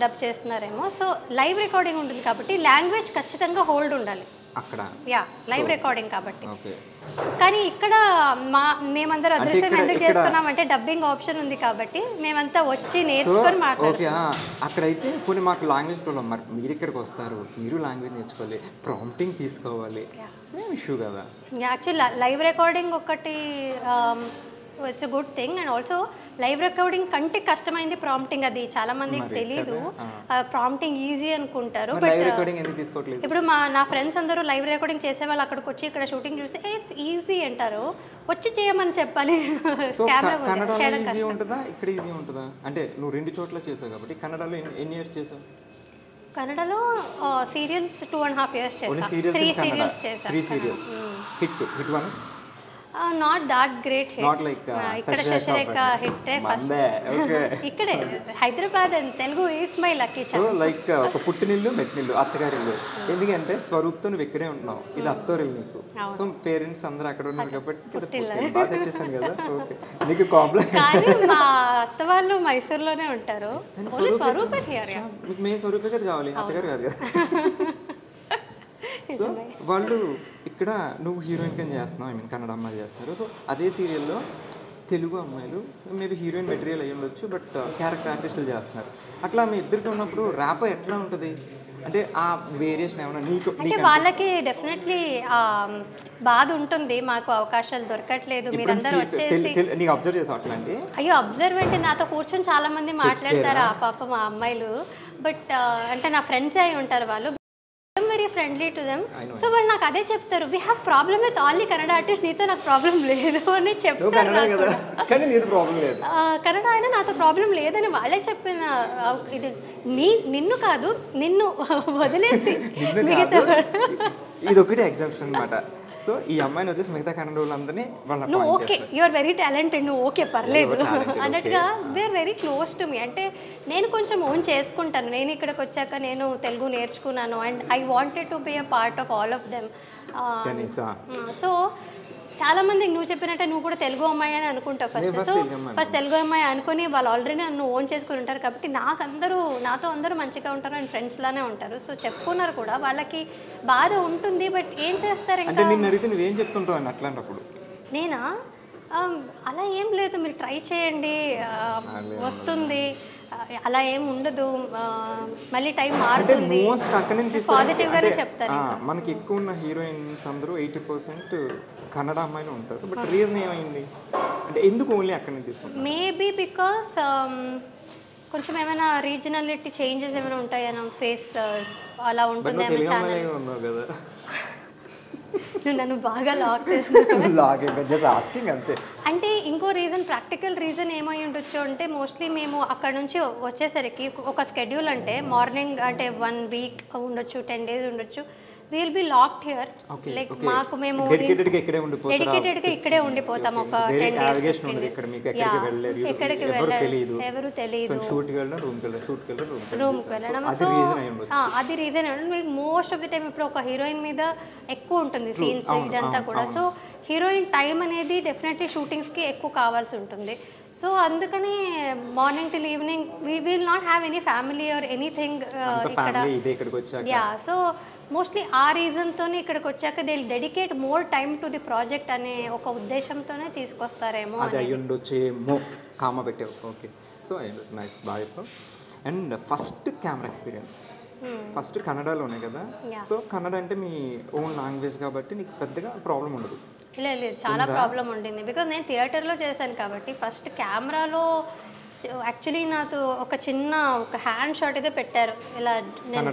డబ్ చేస్తున్నారేమో. సో లైవ్ రికార్డింగ్ ఉంటుంది కాబట్టి లాంగ్వేజ్ ఖచ్చితంగా హోల్డ్ ఉండాలి అక్కడ. యా, లైవ్ రికార్డింగ్ కాబట్టి. కానీ ఇక్కడ మేమందరూ అదృష్టం ఎందుకు చేసుకున్నామంటే డబ్బింగ్ ఆప్షన్ ఉంది కాబట్టి మేమంతా వచ్చి నేర్చుకొని మాట్లాడుతున్నాం. అక్కడైతే కొన్ని మాకు లాంగ్వేజ్ ప్రాబ్లం. మరి మీరు ఇక్కడికి వస్తారు, మీరు లాంగ్వేజ్ నేర్చుకోవాలి, ప్రాంప్టింగ్ తీసుకోవాలి, సేమ్ ఇష్యూ కదా. యాక్చువల్లీ లైవ్ రికార్డింగ్ ఒకటి it's good thing. And also live recording కంటే కష్టమైంది ప్రాంప్టింగ్. అది చాలా మందికి తెలియదు. ప్రాంప్టింగ్ ఈజీ అనుకుంటారు. బట్ ఇప్పుడు నా ఫ్రెండ్స్ అందరూ లైవ్ రికార్డింగ్ చేసే వాళ్ళు అక్కడికి వచ్చి ఇక్కడ షూటింగ్ చూస్తే ఇట్స్ ఈజీ అంటారు. వచ్చి చేయమని చెప్పాలి. ఇక్కడ ఈజీ ఉంటుందా అంటే నువ్వు 2 చోట్ల చేసావు కాబట్టి. కన్నడలో ఎన్ని ఇయర్స్ చేసావు? కన్నడలో సీరియల్స్ 2.5 years చేసాను. 3 serials చేసాను. 3 serials. Hit one. Not that great hit. Not like ఇక్కడ శశిరేఖ హిట్ ఫస్ట్. ఇక్కడే Hyderabad and Telugu is my lucky chance. So like ఒక పుట్టినిల్లు మెట్టినిల్లు అత్తగారిల్లు. ఎందుకంటే స్వరూప్తో నువ్వు ఇక్కడే ఉంటున్నావు, ఇది అత్తోరిల్లు నీకు. సో పేరెంట్స్ అందరూ అక్కడ ఉన్నారు కాబట్టి బాగా సెట్ చేశాను కదా. ఓకే, నీకు కాంప్లెక్స్. కానీ మా అత్త వాళ్ళు మైసూర్లోనే ఉంటారు. స్వరూపే మీకు మెయిన్ స్వరూపే కదా కావాలి, అత్తగారు కాదు కదా. సో వాళ్ళు ఇక్కడ నువ్వు హీరోయిన్ కింద చేస్తున్నావు, ఐ మీన్ కన్నడ అమ్మాయిలు చేస్తున్నారు. సో అదే సీరియల్లో తెలుగు అమ్మాయిలు మేబీ హీరోయిన్ మెటీరియల్ అయ్యి ఉండొచ్చు, బట్ క్యారెక్టర్ ఆర్టిస్టులు చేస్తున్నారు. అట్లా మీ ఇద్దరికి ఉన్నప్పుడు ర్యాప్ ఎట్లా ఉంటుంది అంటే ఆ వేరియేషన్ ఏమైనా నీకు? అంటే వాళ్ళకి డెఫినెట్లీ బాధ ఉంటుంది, మాకు అవకాశాలు దొరకట్లేదు, మీరందరూ వచ్చేసి. నీకు అబ్జర్వ్ చేసావు అట్లా అంటే? అయ్యో అబ్జర్వ్ అంటే నాతో కూర్చొని చాలా మంది మాట్లాడతారు ఆ పాప మా అమ్మాయిలు. బట్ అంటే నా ఫ్రెండ్స్ అయి ఉంటారు వాళ్ళు, very friendly to them. So వాళ్ళు నాకు అదే చెప్తారు, we have problem with only Kannada artist, నీతో నాకు ప్రాబ్లం లేదు అని చెప్తారు. కన్నడ అయినా నాతో ప్రాబ్లం లేదని వాళ్ళే చెప్పిన. ఇది నిన్ను కాదు, నిన్ను వదిలేసి ఇది ఒకటి ఎగ్జాంపుల్ అనమాట. సో ఈ అమ్మాయిని వచ్చేసి మిగతా కన్నడ వాళ్ళందరినీ నువ్వు okay, you are very talented, నువ్వు ఓకే పర్లేదు అన్నట్టుగా they are very close to me. అంటే నేను కొంచెం ఓన్ చేసుకుంటాను, నేను ఇక్కడికి వచ్చాక నేను తెలుగు నేర్చుకున్నాను and I wanted to be a part of all of them. So చాలా మందికి నువ్వు చెప్పినట్టే నువ్వు కూడా తెలుగు అమ్మాయి అని అనుకుంటావు ఫస్ట్. సో ఫస్ట్ తెలుగు అమ్మాయి అనుకుని వాళ్ళు ఆల్రెడీ నన్ను ఓన్ చేసుకుని ఉంటారు కాబట్టి నాతో అందరూ మంచిగా ఉంటారు అండ్ ఫ్రెండ్స్ లానే ఉంటారు. సో చెప్పుకున్నారు కూడా, వాళ్ళకి బాధ ఉంటుంది. బట్ ఏం చేస్తారు ఇంకా? నువ్వేం చెప్తుంటావు అని అట్లాంటప్పుడు? నేనా అలా ఏం లేదు, మీరు ట్రై చేయండి, వస్తుంది, అలా ఏం ఉండదు, మళ్ళీ టైం మారుతుంది, పాజిటివ్గానే చెప్తాను. మనకి ఎక్కువ ఉన్న హీరోయిన్స్ అందరూ 80% కన్నడ అమ్మాయిలు ఉంటారు. బట్ రీజన్ ఏమైంది అంటే ఎందుకు ఓన్లీ అక్కడ నుంచి తీసుకుంటారు? మేబీ బికాస్ కొంచెం ఏమైనా రీజనాలిటీ చేంజెస్ ఏమైనా ఉంటాయన్నా, ఫేస్ అలా ఉంటుంది. నువ్వు నన్ను బాగా లాక్ చేస్తున్నావు. అంటే ఇంకో రీజన్, ప్రాక్టికల్ రీజన్ ఏమై ఉండొచ్చు అంటే మోస్ట్లీ మేము అక్కడ నుంచి వచ్చేసరికి ఒక స్కెడ్యూల్ అంటే మార్నింగ్ అంటే 1 week ఉండొచ్చు, 10 days ఉండొచ్చు. Will be locked here. Like మాకు మేము డెడికేటెడ్గా ఇక్కడే ఉండిపోతాం ఒక 10 days. ఎక్కడికి వెళ్ళలేదు, ఎవరు తెలియదు, రూమ్కి వెళ్ళడం. సో అది reason. Most of the time ఇప్పుడు ఒక హీరోయిన్ మీద ఎక్కువ ఉంటుంది సీన్స్ ఇదంతా కూడా. సో హీరోయిన్ టైం అనేది డెఫినెట్లీ షూటింగ్స్కి ఎక్కువ కావాల్సి ఉంటుంది. సో అందుకని morning till evening we will not have any family or anything ఇక్కడ. యా, సో మోస్ట్లీ ఆ రీజన్తోనే ఇక్కడికి వచ్చాక they dedicate more time to the project అనే ఒక ఉద్దేశంతోనే తీసుకొస్తారేమో. అది అయ్యుండొచ్చేమో, కామ పెట్టావు. ఓకే, సో అయ్యుండొచ్చు. నైస్, బాగా చెప్పావు. And first camera experience first కన్నడలోనే కదా. సో కన్నడ అంటే మీ ఓన్ లాంగ్వేజ్ కాబట్టి నీకు పెద్దగా ప్రాబ్లం ఉండదు. లేదు, చాలా ప్రాబ్లం ఉండింది. బికాజ్ నేను థియేటర్లో చేశాను కాబట్టి ఫస్ట్ కెమెరాలో యాక్చువల్లీ నాకు ఒక హ్యాండ్ షాట్ అయితే పెట్టారు. ఇలా నేను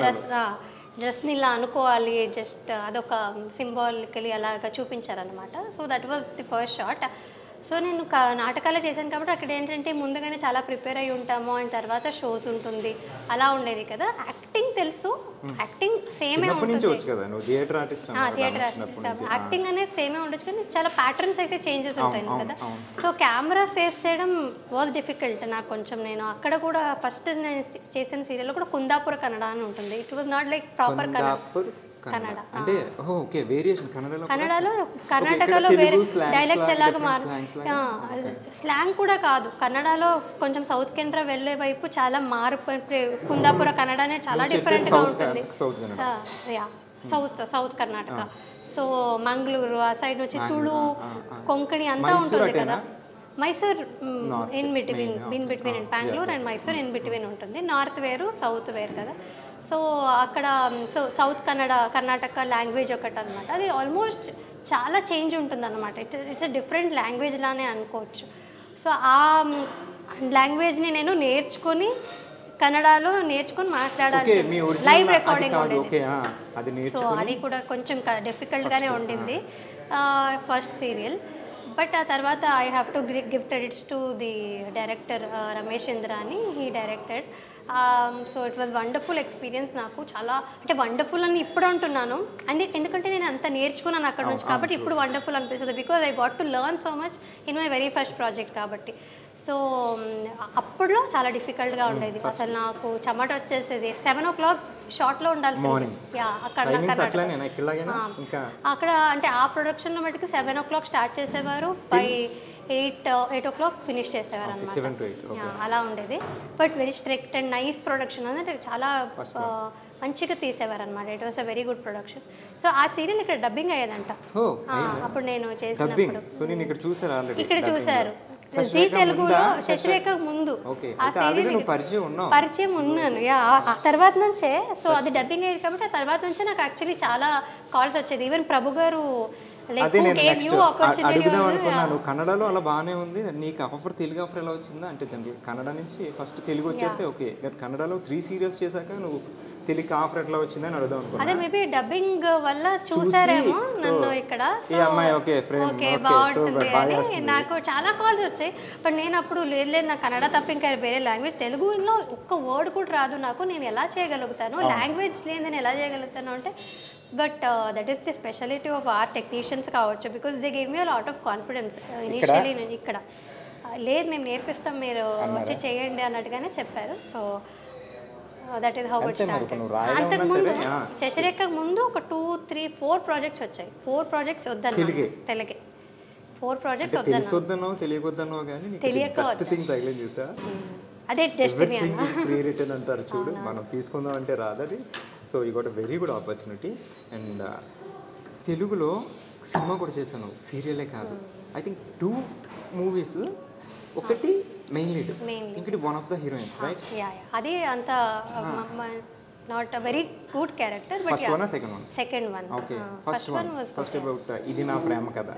డ్రెస్ని ఇలా అనుకోవాలి, జస్ట్ అదొక సింబాలికలీ అలాగా చూపించారనమాట. So that was the first shot. So నేను నాటకాలే చేశాను కాబట్టి అక్కడ ఏంటంటే ముందుగానే చాలా ప్రిపేర్ అయి ఉంటాము అండ్ తర్వాత షోస్ ఉంటుంది అలా ఉండేది కదా. యాక్టింగ్ తెలుసు, యాక్టింగ్ సేమే ఉంటుంది. థియేటర్ ఆర్టిస్ట్ యాక్టింగ్ అనేది సేమే ఉండొచ్చు కానీ చాలా ప్యాటర్న్స్ అయితే చేంజెస్ ఉంటాయి కదా. సో కెమెరా ఫేస్ చేయడం వాజ్ డిఫికల్ట్ నాకు కొంచెం. నేను అక్కడ కూడా ఫస్ట్ నేను చేసిన సీరియల్లో కూడా కుందాపుర కన్నడ అని ఉంటుంది. It was not like proper Kannada. అంటే ఓకే వేరియేషన్ కన్నడలో కర్ణాటకలో వేరే డైలెక్ట్స్ ఎలాగ స్లాంగ్ కూడా కాదు. కన్నడలో కొంచెం సౌత్ కెనరా వెళ్ళే వైపు చాలా కుందాపుర కన్నడ అనేది చాలా డిఫరెంట్గా ఉంటుంది. సౌత్ కర్ణాటక. సో మంగళూరు ఆ సైడ్ నుంచి తుళు కొంకణి అంతా ఉంటుంది కదా. Mysore in between Bengaluru and Mysore in between ఉంటుంది. నార్త్ వేరు సౌత్ వేరు కదా. సో అక్కడ సౌత్ కర్ణాటక లాంగ్వేజ్ ఒకటి అనమాట. అది ఆల్మోస్ట్ చాలా చేంజ్ ఉంటుంది అనమాట. ఇట్స్ డిఫరెంట్ లాంగ్వేజ్ లానే అనుకోవచ్చు. సో ఆ లాంగ్వేజ్ని నేను నేర్చుకొని కన్నడలో నేర్చుకొని మాట్లాడాలి. లైవ్ రికార్డింగ్ ఉండేది. సో అది కూడా కొంచెం డిఫికల్ట్గానే ఉండింది ఫస్ట్ సీరియల్. బట్ ఆ తర్వాత I have to give credits to the director Ramesh Indrani. He directed. So it was wonderful experience. నాకు చాలా అంటే వండర్ఫుల్ అని ఇప్పుడు అంటున్నాను ఎందుకంటే నేను అంత నేర్చుకున్నాను అక్కడ నుంచి కాబట్టి ఇప్పుడు వండర్ఫుల్ అనిపిస్తుంది. Because I got to learn so much in my very first project కాబట్టి. సో అప్పుడులో చాలా డిఫికల్ట్గా ఉండేది. అసలు నాకు చెమట వచ్చేసేది. 7 o'clock షార్ట్లో ఉండాల్సింది. అక్కడ అంటే ఆ ప్రొడక్షన్లో మటుకు 7 o'clock స్టార్ట్ చేసేవారు. బై 8 o'clock ఫినిష్ చేసేవారు అనమాట. అలా ఉండేది. But very strict and nice production అంటే చాలా మంచిగా తీసేవారు అనమాట. It was a very good production. So ఆ సీరియల్ ఇక్కడ డబ్బింగ్ అయ్యేదంట అప్పుడు నేను చేసినప్పుడు. ఇక్కడ చూసారు జీ తెలుగులో శశిరేఖ ముందు ఆ సీరియల్ పరిచయం ఉన్నాను. ఆ తర్వాత నుంచే. సో అది డబ్బింగ్ అయ్యేది కాబట్టి ఆ తర్వాత నుంచే నాకు యాక్చువల్లీ చాలా కాల్స్ వచ్చేది. ఈవెన్ ప్రభు గారు అడుగుదాం అనుకున్నాను. కన్నడలో అలా బాగానే ఉంది, నీకు ఆఫర్ తెలుగు ఆఫర్ ఎలా వచ్చిందా అంటే జనరల్ కన్నడ నుంచి ఫస్ట్ తెలుగు వచ్చేస్తే ఓకే, కన్నడలో 3 సీరియల్స్ చేశాక నువ్వు తెలుగు ఆఫర్ ఎట్లా వచ్చిందని అడుగుదాం అనుకున్నాను. అదే మేబీ డబ్బింగ్ వల్ల చూసారేమో నన్ను ఇక్కడ. బాగుంటుంది అని నాకు చాలా కాల్స్ వచ్చాయి. బట్ నేను అప్పుడు లేదు నాకు కన్నడ తప్ప ఇంకా వేరే లాంగ్వేజ్ తెలుగులో ఒక్క వర్డ్ కూడా రాదు నాకు, నేను ఎలా చేయగలుగుతాను, లాంగ్వేజ్ లేదని ఎలా చేయగలుగుతాను అంటే. But that is the speciality of our technicians కావచ్చు. Because they give me a lot of confidence initially. నేను ఇక్కడ లేదు మేము నేర్పిస్తాం మీరు వచ్చి చేయండి అన్నట్టుగానే చెప్పారు. So that is how it started. అంతకుముందు శశిరేఖ ముందు ఒక 2, 3, 4 ప్రాజెక్ట్స్ వచ్చాయి. 4 ప్రాజెక్ట్స్ వద్దన్నా తెలుగే 4 ప్రాజెక్ట్స్ వద్దన్నా తెలియక అదే డెస్టినీ అంటారు చూడు, మనం తీసుకుందాం అంటే రాదది. So you got a very good opportunity. And తెలుగులో సినిమా కూడా చేశాను, సీరియలే కాదు. I think 2 movies. ఒకటి మెయిన్ లీడ్, ఇంకటి one of the heroines, right? అది అంత not a very good character. But first one second one? Second one. Okay, first about ఇది నా ప్రేమ కథ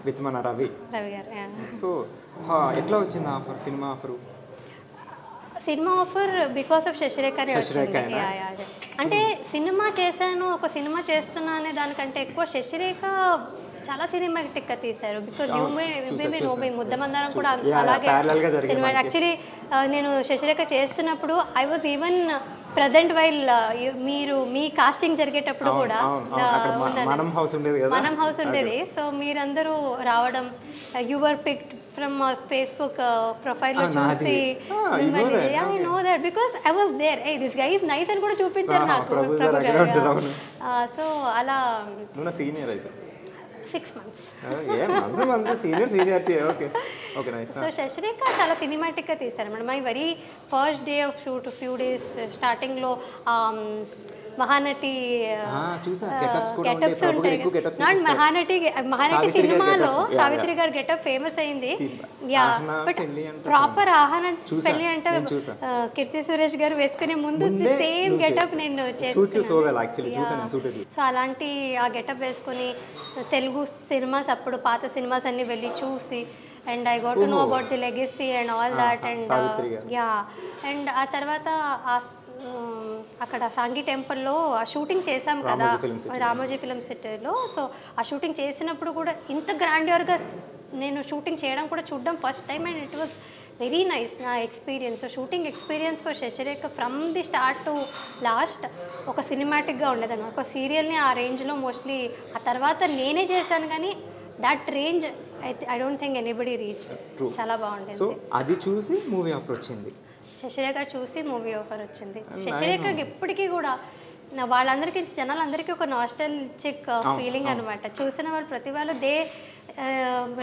విత్ మన రవి గారు. సో ఎట్లా వచ్చింది offer, cinema offer? Cinema offer because of శశిరేఖనే వచ్చింది. అంటే సినిమా చేశాను, ఒక సినిమా చేస్తున్నా అనే దానికంటే ఎక్కువ శశిరేఖ చాలా సినిమాటిక్గా తీశారు. బికాజ్ ముద్దమందారం కూడా అలాగే సినిమా. యాక్చువల్లీ నేను శశిరేఖ చేస్తున్నప్పుడు I was even present while మీరు మీ కాస్టింగ్ జరిగేటప్పుడు కూడా మనం హౌస్ ఉండేది. సో మీరందరూ రావడం, యువర్ పిక్డ్ ఫ్రమ్ ఫేస్బుక్ ప్రొఫైల్లో చూసి I know that because I was there. This guy is nice అని కూడా చూపించారు నాకు ప్రభు గారు. సో అలా 6 months. సో శశిరేఖ చాలా సినిమాటిక్గా తీశారు madam. My very first day of shoot few days స్టార్టింగ్లో మహానటి గెటప్స్ ఉంటాయి. నాట్ మహానటి సినిమాలో సావిత్రి గారు గెటప్ ఫేమస్ అయింది. బట్ ప్రాపర్ ఆహన పెళ్లి అంటే కీర్తి సురేష్ గారు వేసుకునే ముందు సేమ్ గెటప్ నేను చేస్తాను. సో అలాంటి ఆ గెటప్ వేసుకొని తెలుగు సినిమాస్ అప్పుడు పాత సినిమాస్ అన్ని వెళ్ళి చూసి and I got to know about the legacy and all that. And ఆ తర్వాత అక్కడ సాంఘీ టెంపుల్లో ఆ షూటింగ్ చేసాం కదా రామోజీ ఫిల్మ్ సిటీలో. సో ఆ షూటింగ్ చేసినప్పుడు కూడా ఇంత గ్రాండ్యూర్గా నేను షూటింగ్ చేయడం కూడా చూడడం first time and it was very nice నా experience. Shooting experience for Shashirekha from the start to last ఒక సినిమాటిక్గా ఉండేదన్నమాట. ఒక సీరియల్ని ఆ రేంజ్లో మోస్ట్లీ ఆ తర్వాత నేనే చేశాను, కానీ that range I don't think anybody reached. చాలా బాగుండేది. సో అది చూసి మూవీ ఆఫర్ వచ్చింది. శశిరేఖ చూసి మూవీ ఆఫర్ వచ్చింది. శశిరేఖకి ఎప్పటికీ కూడా వాళ్ళందరికీ జనాలందరికీ ఒక నాస్టాల్జిక్ ఫీలింగ్ అనమాట. చూసిన వాళ్ళు ప్రతి వాళ్ళు they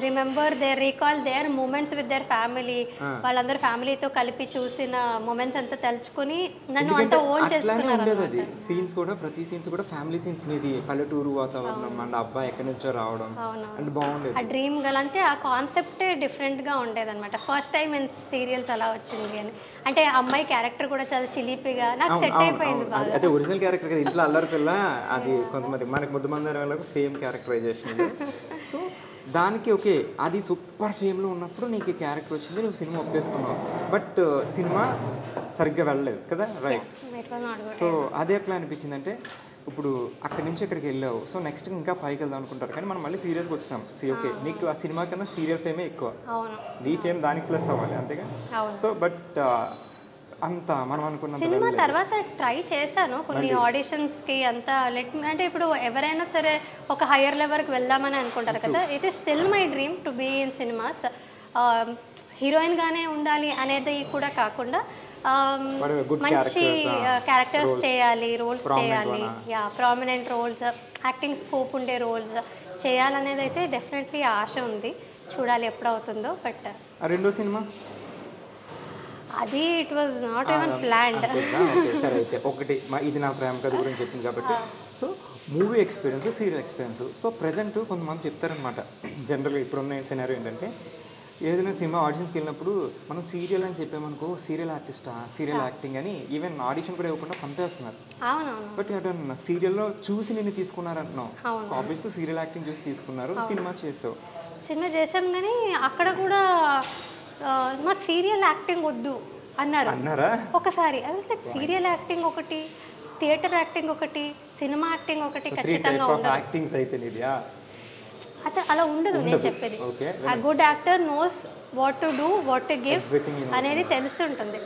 remember recall their moments with their family. వాళ్ళందరూ ఫ్యామిలీతో కలిపి చూసిన మూమెంట్స్ అంతా తలుచుకుని నన్ను అంతా ఓన్ చేసుకున్నారు. సీన్స్ కూడా ప్రతి సీన్స్ కూడా ఫ్యామిలీ సీన్స్ మీది, పల్లెటూరు వాతావరణం అండ్ అబ్బాయి ఎక్కడి నుంచో రావడం అండ్ బాగుండేది. ఆ డ్రీమ్ గల్ అంతే ఆ కాన్సెప్టే డిఫరెంట్గా ఉండేదన్నమాట. ఫస్ట్ టైం ఇన్ సీరియల్స్ అలా వచ్చింది అని అంటే అమ్మాయి క్యారెక్టర్ కూడా చాలా చిలిపిగా నాకు సెట్ అయిపోయింది బాగా. అదే ఒరిజినల్ క్యారెక్టర్ కదా, ఇంట్లో అల్లరి పిల్ల అది కొంతమంది మనకి ముద్దమంది వాళ్ళకు సేమ్ క్యారెక్టరైజేషన్. సో దానికి ఓకే అది సూపర్ ఫేమ్లో ఉన్నప్పుడు నీకు ఈ క్యారెక్టర్ వచ్చింది, నువ్వు సినిమా ఒప్పేసుకున్నావు. బట్ సినిమా సరిగ్గా వెళ్ళలేదు కదా, రైట్? సో అది ఎట్లా అనిపించింది అంటే ఇప్పుడు అక్కడి నుంచి ఇక్కడికి వెళ్ళావు, సో నెక్స్ట్ ఇంకా పైకి వెళ్దాం అనుకుంటారు, కానీ మనం మళ్ళీ సీరియస్గా వచ్చాం. ఓకే నీకు ఆ సినిమా కన్నా సీరియల్ ఫేమే ఎక్కువ, నీ ఫేమ్ దానికి ప్లస్ అవ్వాలి అంతేగా. సో బట్ అంత మనం అనుకున్న సినిమా తర్వాత ట్రై చేశాను కొన్ని ఆడిషన్స్కి అంతా అంటే ఇప్పుడు ఎవరైనా సరే ఒక హయ్యర్ లెవెల్కి వెళ్దామని అనుకుంటారు కదా. It is still my dream to be in cinemas. హీరోయిన్గానే ఉండాలి అనేది కూడా కాకుండా మంచి క్యారెక్టర్స్ చేయాలి, రోల్స్ చేయాలి, ప్రామినెంట్ రోల్స్, యాక్టింగ్ స్కోప్ ఉండే రోల్స్ చేయాలనేది అయితే డెఫినెట్లీ ఆశ ఉంది. చూడాలి ఎప్పుడవుతుందో. బట్ రెండో సినిమా అది it was not even planned. సరే అయితే ఒకటి ఇది నా ప్రేమ కథ గురించి చెప్పింది కాబట్టి, so movie experience, serial experience. So present కొంతమంది చెప్తారనమాట, జనరల్గా ఇప్పుడున్న సినారియో ఏంటంటే ఏదైనా సినిమా ఆడిషన్స్కి వెళ్ళినప్పుడు మనం సీరియల్ అని చెప్పామనుకో, సీరియల్ ఆర్టిస్టా, సీరియల్ యాక్టింగ్ అని ఈవెన్ ఆడిషన్ కూడా ఇవ్వకుండా పంపేస్తున్నారు. బట్ అటన్నా సీరియల్లో చూసి నేను తీసుకున్నారంటున్నావు. సో ఆబ్వియస్లీ సీరియల్ యాక్టింగ్ చూసి తీసుకున్నారు, సినిమా చేసావు. సినిమా చేసాం కానీ అక్కడ కూడా మాకు సీరియల్ యాక్టింగ్ వద్దు అన్నారా ఒకసారి. అది సీరియల్ యాక్టింగ్ ఒకటి, థియేటర్ యాక్టింగ్ ఒకటి, సినిమా యాక్టింగ్ ఒకటి ఖచ్చితంగా ఉండదు. అయితే అలా ఉండదు. నేను చెప్పేది ఆ good actor knows what to do, what to give అనేది తెలిసి ఉంటుంది.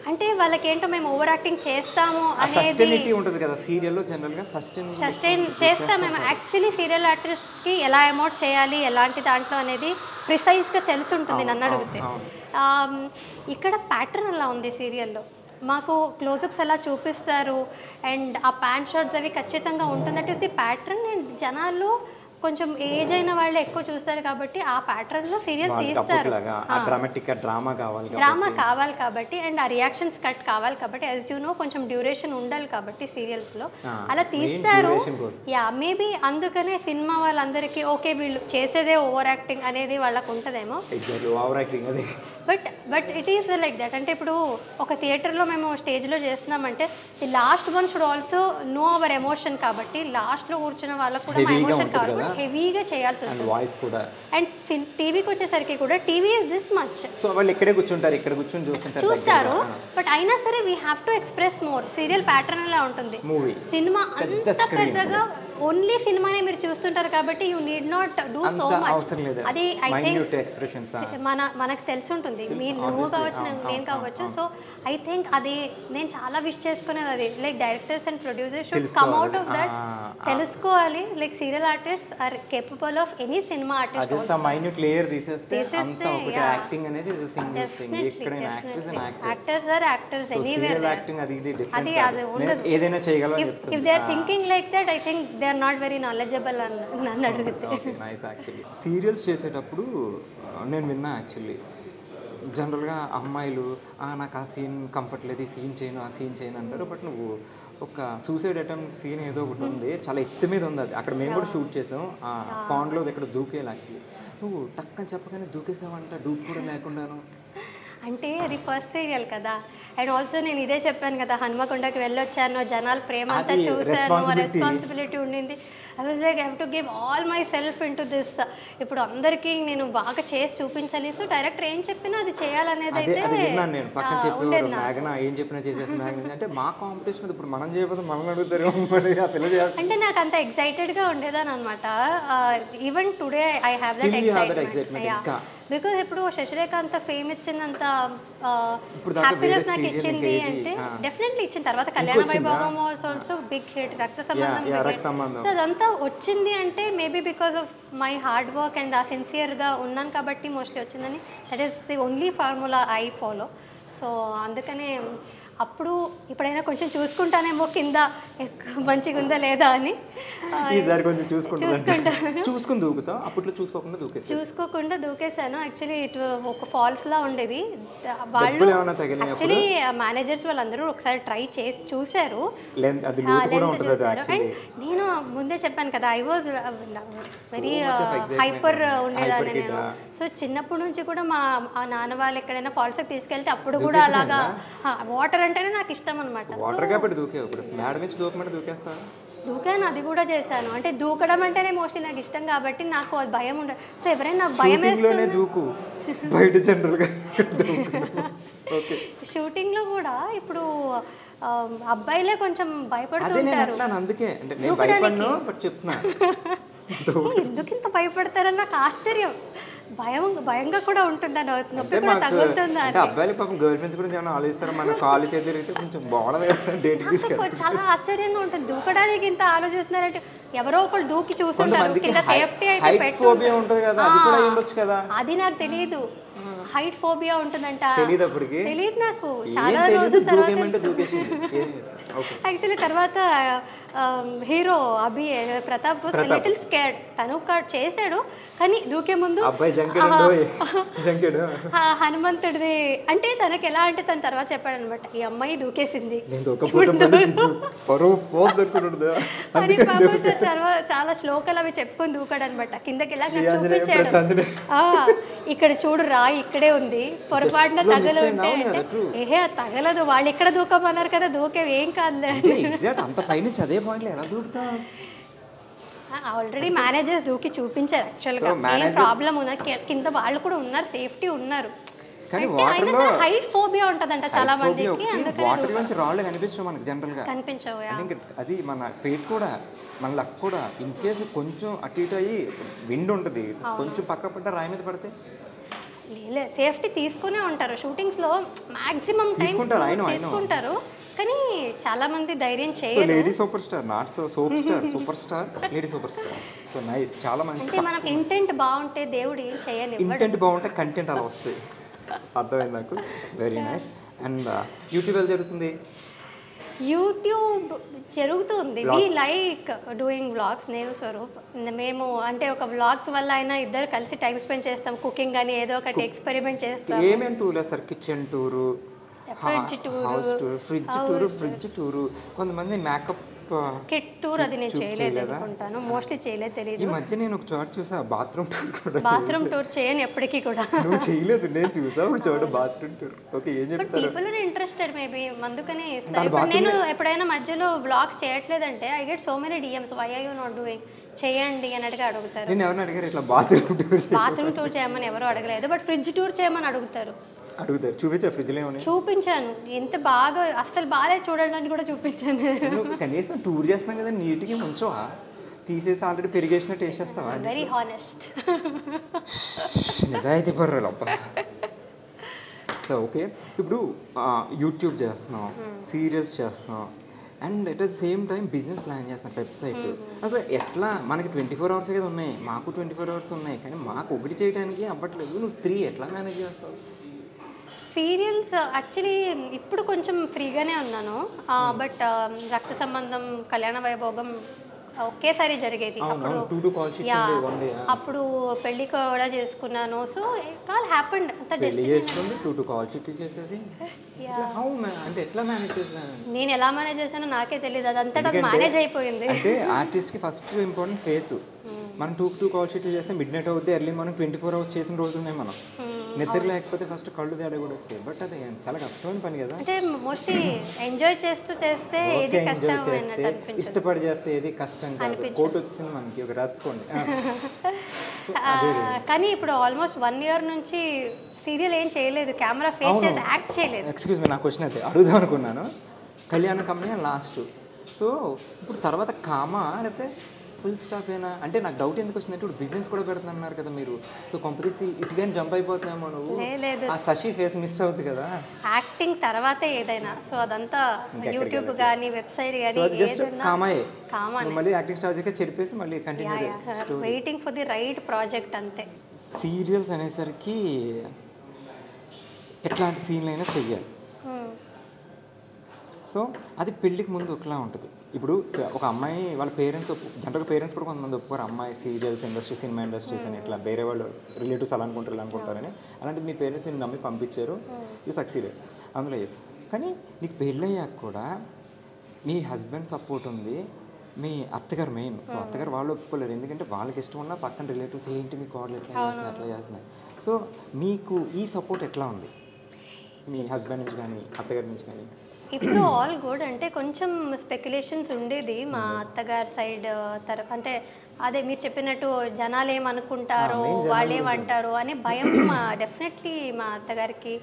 అంటే వాళ్ళకి ఏంటో మేము ఓవర్ యాక్టింగ్ చేస్తాము అనేది ఉంటుంది కదా సీరియల్లో. జనరల్గా సస్టైన్ చేస్తాం మేము. యాక్చువల్లీ సీరియల్ యాక్టర్స్కి ఎలా అమౌంట్ చేయాలి, ఎలాంటి దాంట్లో అనేది ప్రిసైజ్గా తెలిసి ఉంటుంది నన్ను అడిగితే. ఇక్కడ ప్యాటర్న్ అలా ఉంది సీరియల్లో. మాకు క్లోజప్స్ ఎలా చూపిస్తారు అండ్ ఆ ప్యాంట్ షార్ట్స్ అవి ఖచ్చితంగా ఉంటుంది. That is the pattern. And జనాలు కొంచెం ఏజ్ అయిన వాళ్ళు ఎక్కువ చూస్తారు కాబట్టి ఆ ప్యాటర్న్లో సీరియల్ తీస్తారు. డ్రామా కావాలి కాబట్టి అండ్ ఆ రియాక్షన్స్ కట్ కావాలి కాబట్టి, యాజ్ యూ నో కొంచెం డ్యూరేషన్ ఉండాలి కాబట్టి సీరియల్స్లో అలా తీస్తారు. మేబీ అందుకనే సినిమా వాళ్ళందరికీ ఓకే వీళ్ళు చేసేదే ఓవర్ యాక్టింగ్ అనేది వాళ్ళకు ఉంటుందేమో. But it is like that. అంటే ఇప్పుడు ఒక థియేటర్లో మేము స్టేజ్లో చేస్తున్నామంటే the last one should also know our emotion కాబట్టి లాస్ట్లో కూర్చున్న వాళ్ళకు కూడా మా ఎమోషన్ కావాలి, హెవీగా చేయాల్సి వస్తుంది. అండ్ టీవీకి వచ్చేసరికి కూడా TV is this much. So వాళ్ళు ఇక్కడే కూర్చుంటారు, ఇక్కడ కూర్చొని చూస్తారు. బట్ అయినా సరే we have to express more. Serial pattern అలా ఉంటుంది. సినిమా అంత పెద్దగా ఓన్లీ సినిమానే మీరు చూస్తుంటారు కాబట్టి you need not do so much. అది ఐ థింక్ మనకు తెలిసి ఉంటుంది, నువ్వు కావచ్చు నేను కావచ్చు. సో ఐ థింక్ అది నేను చాలా విష్ చేసుకునేది అది. Like directors and producers should come out of that. తెలుసుకోవాలి like serial artist are capable of any cinema artist. Just ఆ మైన్యూట్ లేయర్ తీసేస్తే అంతా ఒకటి. యాక్టింగ్ అనేది ఇస్ ఎ సింగిల్ థింగ్. ఎక్కడైనా actors and actors are actors anywhere. Serial acting అది ఇది different. అది ఏదైనా చేయగలరు చెప్తారు. If they are thinking like that I think they are not very knowledgeable అని అడిగితే. Okay nice. యాక్చువల్లీ సీరియల్స్ చేసేటప్పుడు నేను విన్నా యాక్చువల్లీ జనరల్గా అమ్మాయిలు నాకు ఆ సీన్ కంఫర్ట్ లేదు, ఈ సీన్ చేయను, ఆ సీన్ చేయను అంటారు. బట్ నువ్వు ఒక సూసైడ్ అటెంప్ట్ సీన్ ఏదో ఒకటి ఉంది, చాలా ఎత్తు మీద ఉంది. అది అక్కడ మేము కూడా షూట్ చేసాం. ఆ పాండ్లో ఇక్కడ దూకేయాలి. యాక్చువల్లీ నువ్వు టక్కని చెప్పగానే దూకేసావంట, డూప్ కూడా లేకుండాను. అంటే అది ఫస్ట్ సీరియల్ కదా. అండ్ ఆల్సో నేను ఇదే చెప్పాను కదా, హనుమకొండకి వెళ్ళొచ్చాను, జనాలు ప్రేమ అంతా చూశాను, రెస్పాన్సిబిలిటీ ఉండింది. I was like I have to give all my self in to this. ఇప్పుడు అందరికీ నేను బాగా చేసి చూపించాలి. సో డైరెక్టర్ ఏం చెప్పినా అది చేయాలనేది అయితే నేను పక్కన చెప్పేవారు మేఘన ఏం చెప్పినా చేసేస్తుంది మేఘన అంటే మా కాంపిటీషన్ ఇప్పుడు మనం చేయకపోతే మనం అడుగుతారు అంటే నాకు అంత ఎక్సైటెడ్గా ఉండేదాన్ని అనమాట. Even today I have that excitement because ఇప్పుడు శశిరేఖ ఫేమ్ ఇచ్చిందంత హ్యాపీనెస్ నాకు ఇచ్చింది అంటే డెఫినెట్లీ ఇచ్చిన తర్వాత కళ్యాణ వైభోగం ఆల్సో బిగ్ హిట్, రక్త సంబంధం. సో అదంతా వచ్చింది అంటే maybe because of my hard work and సిన్సియర్గా ఉన్నాను కాబట్టి మోస్ట్లీ వచ్చిందని. That is the only formula I follow. So అందుకనే అప్పుడు ఇప్పుడైనా కొంచెం చూసుకుంటానేమో కింద మంచిగా ఉందా లేదా అని. ఈసారి కొంచెం చూసుకుని దూకుతా. అప్పట్లో చూసుకోకుండా దూకేసాను. యాక్చువల్లీ ఇటు ఒక ఫాల్స్ లా ఉండేది. వాళ్ళు యాక్చువల్లీ మేనేజర్స్ వాళ్ళందరూ ఒకసారి ట్రై చేసి చూశారు. అండ్ నేను ముందే చెప్పాను కదా ఐ వాజ్ వెరీ హైపర్ ఉండేదాన్ని నేను. సో చిన్నప్పటి నుంచి కూడా మా నాన్న వాళ్ళు ఎక్కడైనా ఫాల్స్కి తీసుకెళ్తే అప్పుడు కూడా అలాగా వాటర్ అంటేనే నాకు ఇష్టం అనమాట. దూకాను, అది కూడా చేశాను. అంటే దూకడం అంటేనే మోస్ట్లీ నాకు ఇష్టం కాబట్టి నాకు అది భయం ఉండదు. సో ఎవరైనా నాకు భయం షూటింగ్లో కూడా ఇప్పుడు అబ్బాయిలే కొంచెం భయపడుతుంటారు. ఎందుకు ఇంత భయపడతారని నాకు ఆశ్చర్యం. భయంగా కూడా ఉంటుందా, నొప్పి కూడా తగులుతుందా? అబ్బాయిలు పాపం గర్ల్ ఫ్రెండ్స్ గురించి ఏమైనా ఆలోచిస్తారా? మన కాలు చేతి కొంచెం బాగుండదు. చాలా ఆశ్చర్యంగా ఉంటుంది. దూకడానికి ఇంత ఆలోచిస్తున్నారంటే ఎవరో ఒకళ్ళు దూకి చూస్తుంటారు. కింద సేఫ్టీ అయితే అది నాకు తెలియదు. హైట్ ఫోబియా ఉంటుందంట. తెలియదు నాకు. చాలా రోజుల తర్వాత యాక్చువల్లీ తర్వాత హీరో ప్రతాప్ లిటిల్ స్కేర్డ్. తను చేశాడు కానీ దూకే ముందు హనుమంతుడిది అంటే తనకి ఎలా అంటే తన తర్వాత చెప్పాడు అనమాట, ఈ అమ్మాయి దూకేసింది చాలా శ్లోకాలు అవి చెప్పుకొని దూకాడు అనమాట. కిందకి ఎలా చూపించాడు, ఇక్కడ చూడు రాయి ఇక్కడే ఉంది, పొరపాటున తగలు ఉంటే ఏహే తగలదు, వాళ్ళు ఇక్కడ దూకమన్నారు కదా దూకేవి ఏం కాదులే. ఆల్రెడీ మేనేజర్స్ దూకి చూపించారు. యాక్చువల్గా ఏం ప్రాబ్లం ఉన్నా కింద వాళ్ళు కూడా ఉన్నారు, సేఫ్టీ ఉన్నారు. హైట్ ఫోబియా ఉంటదంట చాలా మందికి. వాటర్ నుంచి రాళ్ళు కనిపించవు మనకి జనరల్ గా, కనిపించవు. అది మన ఫేట్ కూడా మన లక్ కూడా. ఇన్ కేసు కొంచెం అటు ఇటు అయ్యి విండ్ ఉంటుంది, కొంచెం పక్క పడ్డ రాయి మీద పడితే సేఫ్టీ తీసుకునే ఉంటారు. షూటింగ్స్ లో మాక్సిమం తీసుకుంటారు కానీ చాలా మంది ధైర్యం చేయరు. Lady super star, not soap star, super star, lady super star. So nice. చాలా మంది అంటే మనం ఇంటెంట్ బాగుంటే దేవుడు ఏం చేయని, ఇంటెంట్ బాగుంటే కంటెంట్ అలా వస్తుంది. అర్థమైంది నాకు. Very nice. అండ్ యూట్యూబ్ ఎలా జరుగుతుంది? యూట్యూబ్ జరుగుతుంది. We like doing vlogs. నేను స్వరూప్ మేము అంటే ఒక వ్లాగ్స్ వల్ల అయినా ఇద్దరు కలిసి టైం స్పెండ్ చేస్తాం. కుకింగ్ అని ఏదో ఒకటి ఎక్స్పెరిమెంట్ చేస్తాం. ఏమేమి టూర్ వేస్తారు? Kitchen tour, fridge tour, fridge tour, కొంతమంది మేకప్ కిట్ టూర్. అది నేను చేయలేదు అనుకుంటాను, మోస్ట్లీ చేయలేదు, తెలియదు. ఈ మధ్య నేను ఒక చోట చూసా బాత్రూమ్ టూర్ కూడా. బాత్రూమ్ టూర్ చేయను ఎప్పటికీ కూడా. నువ్వు చేయలేదు, నేను చూసా ఒక చోట బాత్రూమ్ టూర్. ఓకే, ఏం చెప్తారు? పీపుల్ ఆర్ ఇంట్రెస్టెడ్ మేబీ, అందుకనే ఇస్తారు. నేను ఎప్పుడైనా మధ్యలో వ్లాగ్స్ చేయట్లేదంటే I get so many DMs, why are you not doing, చేయండి అన్నట్టుగా అడుగుతారు. నేను ఎవరిని అడిగారు ఇట్లా బాత్రూమ్ టూర్ చేయమని ఎవరు అడగలేదు, బట్ ఫ్రిడ్జ్ టూర్ చేయమని అడుగుతారు. చూపించా ఫ్రిడ్జ్లో చూపించాను. ఎంత బాగా అస్సలు బాగా చూడడానికి కూడా చూపించాను. కనీసం టూర్ చేస్తున్నాం కదా, నీట్గా ఉంచవా? తీసేసి ఆల్రెడీ పెరిగేసినట్టు వేసేస్తావా? Very honest. నిజాయితీ పర్వాలేదు అబ్బా. సో ఓకే, ఇప్పుడు యూట్యూబ్ చేస్తున్నాం, సీరియల్స్ చేస్తున్నాం, and at the same time business plan చేస్తున్నాం, వెబ్సైట్. అసలు ఎట్లా? మనకి 24 hours కదా ఉన్నాయి, మాకు 24 hours ఉన్నాయి, కానీ మాకు ఒకటి చేయడానికి అవ్వట్లేదు. నువ్వు 3 ఎట్లా మేనేజ్ చేస్తావు? సీరియల్స్ యాక్చువల్లీ ఇప్పుడు కొంచెం ఫ్రీగానే ఉన్నాను, బట్ రక్త సంబంధం, కళ్యాణ వైభోగం ఒకేసారి జరిగేది. అప్పుడు పెళ్లి కూడా చేసుకున్నాను. So it all happened. నేను ఎలా మేనేజ్ చేశానో నాకే తెలియదు, అదంతా మేనేజ్ అయిపోయింది. అంటే ఆర్టిస్ట్ కి ఫస్ట్ ఇంపార్టెంట్ ఫేస్. మనం 2 కాల్ షీట్లు చేస్తే మిడ్ నైట్ అవుద్ది, ఎర్లీ మార్నింగ్ 24 hours చేసిన రోజులు ఉన్నాయి. మనం నిద్ర లేకపోతే ఫస్ట్ కళ్ళు తేడా కూడా వస్తాయి. బట్ అది చాలా కష్టమైన పని కదా. అంటే మోస్ట్లీ ఎంజాయ్ చేస్తూ చేస్తే ఏది ఎంజాయ్ కష్టం చేస్తే ఇష్టపడి చేస్తే ఏది కష్టం కాదు. కోట్ వచ్చింది మనకి, ఒక రాసుకోండి. కానీ ఇప్పుడు ఆల్మోస్ట్ 1 year నుంచి సీరియల్ ఏం చేయలేదు, కెమెరా ఫేస్ చేసి యాక్ట్ చేయలేదు. ఎక్స్క్యూజ్ మీ, నా క్వశ్చన్ అయితే అడుగుదాం అనుకున్నాను. కళ్యాణ కంపెనీ లాస్ట్, సో ఇప్పుడు తర్వాత కామా లేకపోతే ఫుల్ స్టాప్ అయినా అంటే నాకు డౌట్ ఎందుకు వచ్చిందంటే ఇప్పుడు బిజినెస్ కూడా పెడుతున్నారు కదా మీరు, సో కంపెనీస్ ఇటుగాని జంప్ అయిపోతామో నువ్వు, ఆ శశి ఫేస్ మిస్ అవుతుంది కదా. యాక్టింగ్ తర్వాతే ఏదైనా, సో అదంతా యూట్యూబ్ కానీ వెబ్సైట్ కానీ జస్ట్ కామాయే, కామన్. మళ్ళీ యాక్టింగ్ స్టార్ దగ్గర చెరిపేసి మళ్ళీ continue waiting for the right project అంతే. సీరియల్స్ అనేసరికి ఎట్లాంటి సీన్లు అయినా చెయ్యాలి. సో అది పెళ్ళికి ముందు ఒకలా ఉంటుంది. ఇప్పుడు ఒక అమ్మాయి వాళ్ళ పేరెంట్స్ జనరల్గా పేరెంట్స్ కూడా కొంతమంది ఒప్పుకోరు అమ్మాయి సీరియల్స్ ఇండస్ట్రీ, సినిమా ఇండస్ట్రీస్ అని ఇట్లా వేరే వాళ్ళు రిలేటివ్స్ అలా అనుకుంటారని. అలాంటిది మీ పేరెంట్స్ నేను నమ్మి పంపించారు, యూ సక్సీడెడ్ అందులో. కానీ నీకు పెళ్ళయ్యాక కూడా మీ హస్బెండ్ సపోర్ట్ ఉంది, మీ అత్తగారు మెయిన్. సో అత్తగారు వాళ్ళు ఒప్పుకోలేరు, ఎందుకంటే వాళ్ళకి ఇష్టం ఉన్న పక్కన రిలేటివ్స్ ఏంటి మీ కోడలు ఎట్లా చేస్తున్నారు అట్లా చేస్తున్నారు. సో మీకు ఈ సపోర్ట్ ఎట్లా ఉంది మీ హస్బెండ్ నుంచి కానీ అత్తగారి నుంచి కానీ? ఇప్పుడు ఆల్ గుడ్. అంటే కొంచెం స్పెక్యులేషన్స్ ఉండేది మా అత్తగారి సైడ్ అంటే అదే మీరు చెప్పినట్టు జనాలు ఏమనుకుంటారో వాళ్ళు ఏమంటారో అనే భయం డెఫినెట్లీ మా అత్తగారికి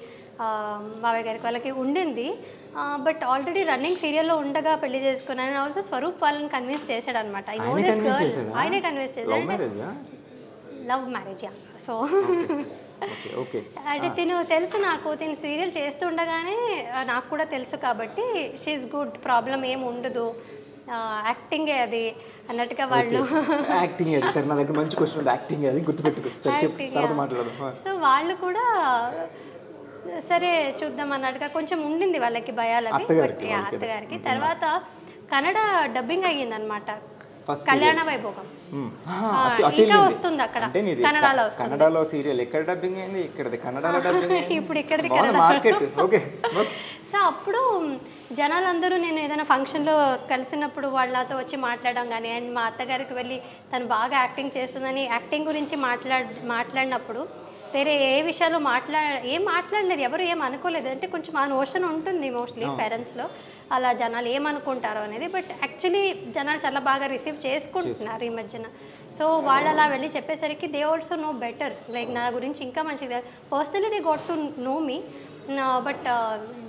మావయ్య గారికి వాళ్ళకి ఉండింది. బట్ ఆల్రెడీ రన్నింగ్ సీరియల్లో ఉండగా పెళ్లి చేసుకున్నాను. ఆల్సో స్వరూప్ వాళ్ళని కన్విన్స్ చేశాడు అనమాట. ఆయనే కన్విన్స్ చేశాడు. Love marriage. సో అంటే తిను తెలుసు నాకు, తిను సీరియల్ చేస్తుండగానే నాకు కూడా తెలుసు కాబట్టి షీఈస్ గుడ్, ప్రాబ్లం ఏమి ఉండదు, యాక్టింగే అది అన్నట్టుగా వాళ్ళు. యాక్టింగ్ అది సరే, నా దగ్గర మంచి క్వశ్చన్ ఉంది, యాక్టింగ్ అది గుర్తుపెట్టుకో, తర్వాత మాట్లాడదాం. సో వాళ్ళు కూడా సరే చూద్దాం అన్నట్టుగా కొంచెం ఉండింది వాళ్ళకి భయాలు అవి అత్తగారికి. తర్వాత కన్నడ డబ్బింగ్ అయ్యిందనమాట కళ్యాణ వైభోగం, ఇంకా వస్తుంది అక్కడ కన్నడలో. కన్నడలో సీరియల్ ఎక్కడ డబ్బింగ్ అయింది, ఇక్కడది కన్నడలో డబ్బింగ్ ఇప్పుడు ఇక్కడది మార్కెట్. ఓకే. సో అప్పుడు జనాలందరూ నేను ఏదైనా ఫంక్షన్లో కలిసినప్పుడు వాళ్ళతో వచ్చి మాట్లాడడం కానీ, అండ్ మా అత్తగారికి వెళ్ళి తను బాగా యాక్టింగ్ చేస్తుందని యాక్టింగ్ గురించి మాట్లాడినప్పుడు వేరే ఏ విషయాలు ఏం మాట్లాడలేదు, ఎవరు ఏం అనుకోలేదు. అంటే కొంచెం ఆ నోషన్ ఉంటుంది మోస్ట్లీ పేరెంట్స్లో, అలా జనాలు ఏమనుకుంటారో అనేది. బట్ యాక్చువల్లీ జనాలు చాలా బాగా రిసీవ్ చేసుకుంటున్నారు ఈ మధ్యన. సో వాళ్ళు అలా వెళ్ళి చెప్పేసరికి they also know better, like నా గురించి ఇంకా మంచిగా personally they got to know me. But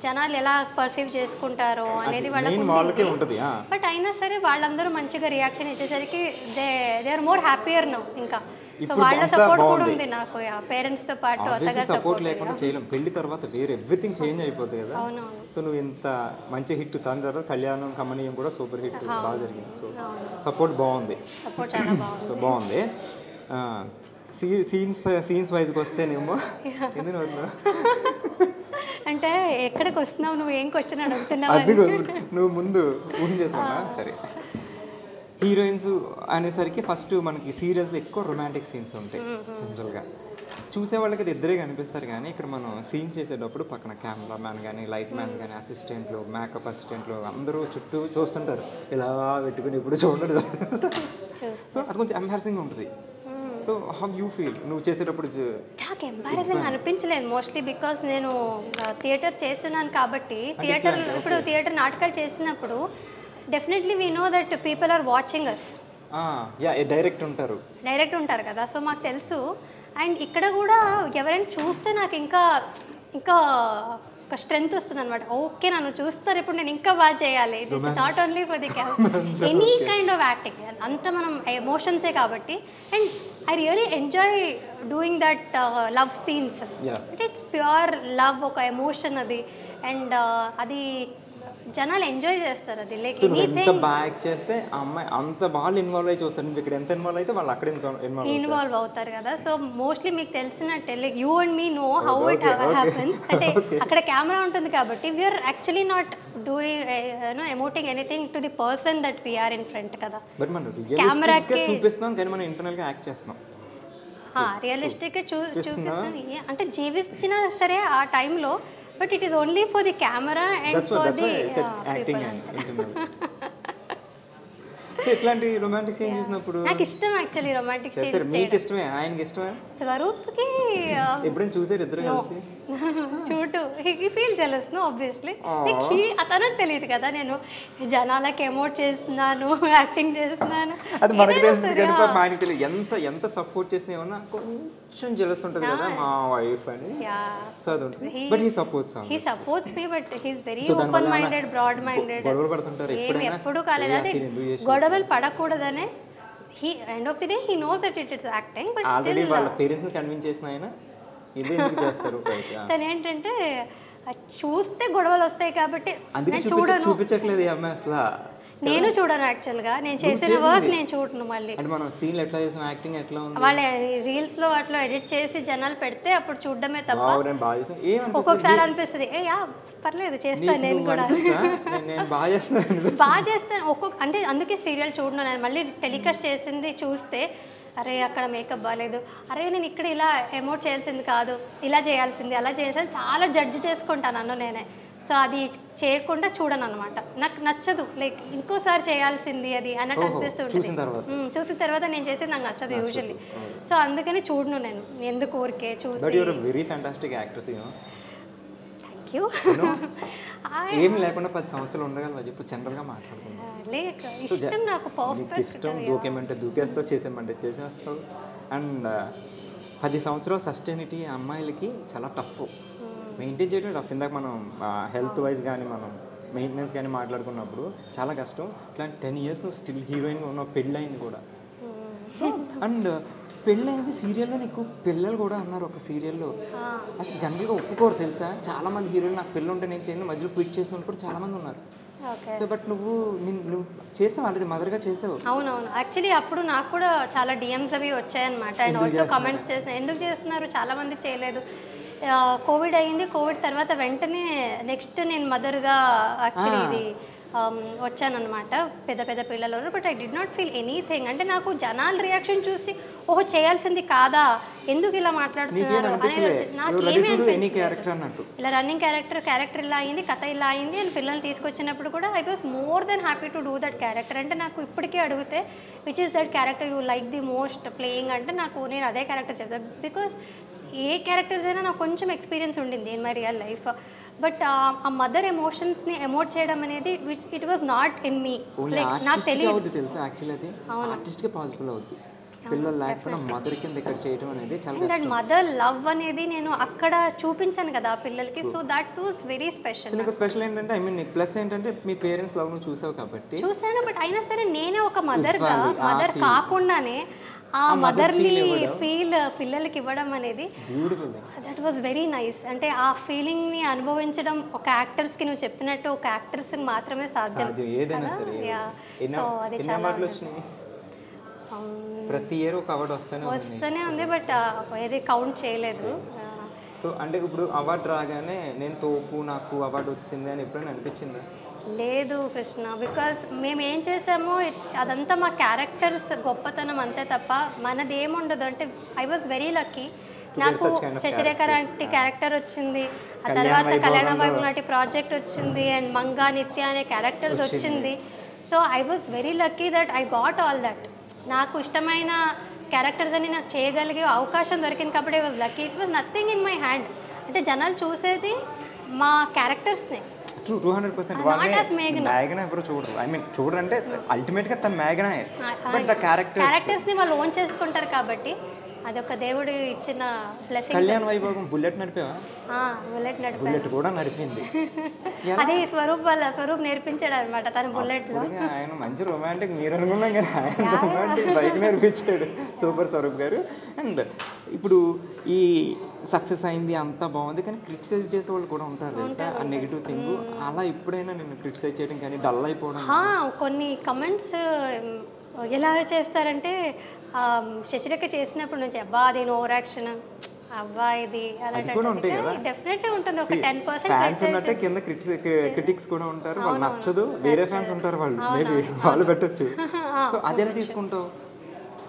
జనాలు ఎలా పర్సీవ్ చేసుకుంటారో అనేది వాళ్ళకి ఉంటుంది. బట్ అయినా సరే వాళ్ళందరూ మంచిగా రియాక్షన్ ఇచ్చేసరికి they are more happier now. ఇంకా సో వాళ్ళ సపోర్ట్ కూడా ఉంది నాకు, పేరెంట్స్ తో పాటు అత్తగారి సపోర్ట్ లేకుండా చేయలేం. పెళ్లి తర్వాత వేరే ఎవ్రీథింగ్ చేంజ్ అయిపోతుంది కదా. సో నువ్వు ఇంత మంచి హిట్, దాని తర్వాత కళ్యాణం కమనీయం కూడా సూపర్ హిట్ బాగా జరిగింది. సో సపోర్ట్ బాగుంది, సో బాగుంది. సీన్స్ వైజ్కి వస్తేనేమో అంటే ఎక్కడికి వస్తున్నావు, నువ్వు ఏం క్వశ్చన్ అడుగుతున్నావు, అది నువ్వు ముందు ఊహించేసుకున్నా. సరే, హీరోయిన్స్ అనేసరికి ఫస్ట్ మనకి సీరియల్స్ ఎక్కువ రొమాంటిక్ సీన్స్ ఉంటాయి జనరల్గా. చూసే వాళ్ళకి అది ఇద్దరే కనిపిస్తారు, కానీ ఇక్కడ మనం సీన్స్ చేసేటప్పుడు పక్కన కెమెరామ్యాన్ కానీ, లైట్ మ్యాన్స్ కానీ, అసిస్టెంట్లు, మేకప్ అసిస్టెంట్లు అందరూ చుట్టూ చూస్తుంటారు, ఇలా పెట్టుకుని ఇప్పుడు చూడలేదు. సో అది కొంచెం ఎంబారసింగ్ ఉంటుంది. సో హౌ యూ ఫీల్ నువ్వు చేసేటప్పుడు? నాకు ఎంబారసింగ్ అనిపించలేదు మోస్ట్లీ, బికాస్ నేను థియేటర్ చేస్తున్నాను కాబట్టి. ఇప్పుడు థియేటర్ నాటకాలు చేసినప్పుడు definitely we know that people are watching us. Direct ఉంటారు కదా, సో మాకు తెలుసు. అండ్ ఇక్కడ కూడా ఎవరైనా చూస్తే నాకు ఇంకా ఒక స్ట్రెంగ్త్ వస్తుంది అనమాట. ఓకే, నన్ను చూస్తారు, ఇప్పుడు నేను ఇంకా బాగా చేయాలి. Not only for the any kind of acting, అంత మనం ఎమోషన్సే కాబట్టి. And I really enjoy doing that love scenes. It's pure love, ఒక ఎమోషన్ అది. అండ్ అది జనాలు ఎంజాయ్ చేస్తారు. అది లైక్ ఎంత బాగా చేస్తే అమ్మాయి అంత బాగా ఇన్వాల్వ్ అయ్యి చూస్తారు. ఇక్కడ ఎంత ఇన్వాల్వ్ అయితే వాళ్ళు అక్కడ ఇన్వాల్వ్ అవుతారు కదా. సో మోస్ట్లీ మీకు తెలిసినట్టే like you and me know how it happens. అంటే అక్కడ కెమెరా ఉంటుంది కాబట్టి we're actually not doing emoting anything to the person that we're in front కదా. కెమెరాకి చూపిస్తున్నాం కానీ మనం ఇంటర్నల్ గా యాక్ట్ చేస్తున్నాం. రియలిస్టిక్ చూపిస్తాం అంటే జీవించినా సరే ఆ టైంలో. But it is only for the camera and for the acting and internal. So ఇట్లాంటి రొమాంటిక్ సీన్ చూసినప్పుడు నాకు ఇష్టం యాక్చువల్లీ రొమాంటిక్ సీన్స్. సరే మీకు ఇష్టమే, ఆయనకి ఇష్టమే. స్వరూప్కి ఎప్పుడైనా చూసారు ఇద్దరు కలిసి? చూడు he feel jealous no obviously. అతనికి తెలియదు కదా నేను జనాలకి ఎమోట్ చేస్తున్నాను, యాక్టింగ్ చేస్తున్నాను. అది మనకు తెలుసు కానీ మా ఆయనకి తెలియదు. ఎంత సపోర్ట్ చేసినా ఏమన్నా కొంచెం జెలస్ ఉంటుంది కదా మా వైఫ్ అని. సో అది ఉంటుంది. But he supports me, but he's very open minded, broad minded. గొడవలు పడుతుంటారు ఎప్పుడు కాలేదు. అదే గొడవలు పడకూడదనే end of the day he knows that it is acting. But already వాళ్ళ పేరెంట్స్ ని కన్విన్స్ చేసిన ఆయన ఇది ఎందుకు చేస్తారు? తను ఏంటంటే చూస్తే గొడవలు వస్తాయి కాబట్టి అందుకే చూపించట్లేదు ఈ అమ్మాయి అసలు. నేను చూడను యాక్చువల్గా, నేను చేసిన వర్క్ నేను చూడను. మళ్ళీ అంటే మనం సీన్లు ఎట్లా చేసాం, యాక్టింగ్ ఎట్లా ఉంది, వాళ్ళ రీల్స్ లో అట్లా ఎడిట్ చేసి జనాలు పెడితే అప్పుడు చూడడమే తప్ప. ఒక్కొక్కసారి అనిపిస్తుంది పర్లేదు చేస్తాను నేను కూడా, బాగా చేస్తాను అంటే అందుకే సీరియల్ చూడను నేను. మళ్ళీ టెలికాస్ట్ చేసింది చూస్తే అరే అక్కడ మేకప్ బాగాలేదు, అరే నేను ఇక్కడ ఇలా ఎమోట్ చేయాల్సింది కాదు, ఇలా చేయాల్సింది, అలా చేయాల్సింది చాలా జడ్జ్ చేసుకుంటాను నన్ను నేనే. సో అది చేయకుండా చూడను అనమాట. నాకు నచ్చదు, లైక్ ఇంకోసారి చేయాల్సింది అది అన్నట్టు అనిపిస్తుంది. చూసిన తర్వాత నేను చేసేది నాకు నచ్చదు యూజువల్లీ. సో అందుకని చూడను నేను, ఎందుకు ఊరికే చూసి. Thank you. ఏం లేకుండా 10 సంవత్సరాలు ఉండగలవా చెప్పు? జనరల్గా మాట్లాడుకుంటాం. ఇష్టం నాకు పర్ఫెక్ట్ ఇష్టం. దూకేమంటే దూకేస్తావు, చేసేమంటే చేసేస్తావు. అండ్ 10 సంవత్సరాలు సస్టైనిటీ అమ్మాయిలకి చాలా టఫ్ మెయింటైన్ చేయడం. టఫ్. ఇందాక మనం హెల్త్ వైజ్ కానీ మనం మెయింటెనెన్స్ కానీ మాట్లాడుకున్నప్పుడు చాలా కష్టం. ఇట్లాంటి 10 years నువ్వు స్టిల్ హీరోయిన్గా ఉన్నావు, పెళ్ళయింది కూడా. సో అండ్ పెళ్ళయింది సీరియల్లో, నీకు పిల్లలు కూడా అన్నారు ఒక సీరియల్లో. అసలు జనరల్గా ఒప్పుకోరు తెలుసా? చాలామంది హీరోయిన్ నాకు పిల్లలు ఉంటే నేను చేయను, మధ్యలో క్విట్ చేసిన వాళ్ళు కూడా చాలామంది ఉన్నారు. సో బట్ నువ్వు చేసావు, ఆల్రెడీ మదర్గా చేసావు. అవునవును. యాక్చువల్లీ అప్పుడు నాకు కూడా చాలా డిఎమ్స్ అవి వచ్చాయన్నమాట. అండ్ ఆల్సో కమెంట్స్ చేసిన, ఎందుకు చేస్తున్నారు, చాలామంది చేయలేదు. కోవిడ్ అయ్యింది, కోవిడ్ తర్వాత వెంటనే నెక్స్ట్ నేను మదర్గా యాక్చువల్లీ ఇది వచ్చానమాట. పెద్ద పెద్ద పిల్లలు. But I did not feel anything. అంటే నాకు జనాల రియాక్షన్ చూసి ఓహో చేయాల్సింది కాదా, ఎందుకు ఇలా మాట్లాడుతున్నారు అనేది నాకేమీ ఇలా రన్నింగ్ క్యారెక్టర్ ఇలా అయింది, కథ ఇలా అయింది అని పిల్లల్ని తీసుకొచ్చినప్పుడు కూడా I was more than happy to do that character. అంటే నాకు ఇప్పటికే అడిగితే which is that character you like the most playing అంటే నాకు నేను అదే క్యారెక్టర్ చెప్తాను. బికాస్ ఏ క్యారెక్టర్స్ అయినా నాకు కొంచెం ఎక్స్పీరియన్స్ ఉండింది in my real life. But ఆ మదర్ ఎమోషన్స్ని ఎమోట్ చేయడం అనేది it was not in me. నాకు తెలియదు తెలుసా యాక్చువల్లీ అది ఆర్టిస్ట్కి పాసిబుల్ అవుతుంది. పిల్లలు లేకపోయినా మదర్ కింద ఇక్కడ చేయడం అనేది చాలా కష్టం. మదర్ లవ్ అనేది నేను అక్కడ చూపించాను కదా పిల్లలకి. So that was very special. నీకు స్పెషల్ ఏంటంటే ఐ మీన్ ప్లస్ ఏంటంటే మీ పేరెంట్స్ లవ్ ను చూసావు కాబట్టి. చూసాను, బట్ అయినా సరే నేనే ఒక మదర్ కాకుండానే ఆ మదర్లీ ఫీల్ పిల్లలకి ఇవ్వడం అనేది దట్ వాజ్ వెరీ నైస్. అంటే ఆ ఫీలింగ్ని అనుభవించడం ఒక యాక్టర్స్కి నువ్వు చెప్పినట్టు ఒక యాక్టర్స్కి మాత్రమే సాధ్యం. సో అది చాలా ప్రతి ఇయర్ ఒక అవార్డు వస్తూనే ఉంది, బట్ ఏది కౌంట్ చేయలేదు. సో అంటే ఇప్పుడు అవార్డు రాగానే నేను తోపు నాకు అవార్డు వచ్చింది అని ఎప్పుడైనా అనిపించిందా? లేదు కృష్ణ, బికాజ్ మేము ఏం చేసామో అదంతా మా క్యారెక్టర్స్ గొప్పతనం అంతే తప్ప మనది ఏముండదు. అంటే ఐ వాజ్ వెరీ లక్కీ. నాకు శశిరేఖ లాంటి క్యారెక్టర్ వచ్చింది, ఆ తర్వాత కళ్యాణ వైభవం లాంటి ప్రాజెక్ట్ వచ్చింది, అండ్ మంగా నిత్య అనే క్యారెక్టర్స్ వచ్చింది. So I was very lucky that I got all that. నాకు ఇష్టమైన క్యారెక్టర్స్ అని నాకు చేయగలిగే అవకాశం దొరికింది కాబట్టి I was lucky. It was nothing in my hand. అంటే జనాలు చూసేది మా క్యారెక్టర్స్ని. 200% మేఘన ఎవరు చూడరు. ఐ మీన్ చూడరంటే అల్టిమేట్గా తన మేఘన, బట్ ద క్యారెక్టర్స్ని వాళ్ళు ఓన్ చేసుకుంటారు కాబట్టి అదొక దేవుడు ఇచ్చిన బ్లెస్సింగ్. కళ్యాణ వైభోగం బుల్లెట్ నడిపావా? బుల్లెట్ కూడా నడిపింది. అది స్వరూప్ నేర్పించాడు అనమాట తన బుల్లెట్ లో. ఆయన మంచి రొమాంటిక్, మీరు అనుకున్నాం కదా ఆయన రొమాంటిక్ బైక్ నేర్పించాడు సూపర్ స్వరూప్ గారు. అండ్ ఇప్పుడు ఈ సక్సెస్ అయింది అంతా బాగుంది, కానీ క్రిటిసైజ్ చేసే వాళ్ళు కూడా ఉంటారు తెలుసా, ఆ నెగిటివ్ థింగ్. అలా ఎప్పుడైనా నేను క్రిటిసైజ్ చేయడం కానీ డల్ అయిపోవడం? కొన్ని కమెంట్స్ ఎలా చేస్తారంటే శశిరేఖ చేసినప్పుడు నుంచి అబ్బా నేను ఓవర్ యాక్షన్ అబ్బా ఇది డెఫినెట్లీ ఉంటుంది. ఒక 10% ఫ్యాన్స్ ఉన్నట్టే కింద క్రిటిక్స్ కూడా ఉంటారు. వాళ్ళు నచ్చదు, వేరే ఫ్యాన్స్ ఉంటారు, వాళ్ళు మేబీ వాళ్ళు పెట్టచ్చు. సో అదేలా తీసుకుంటావు?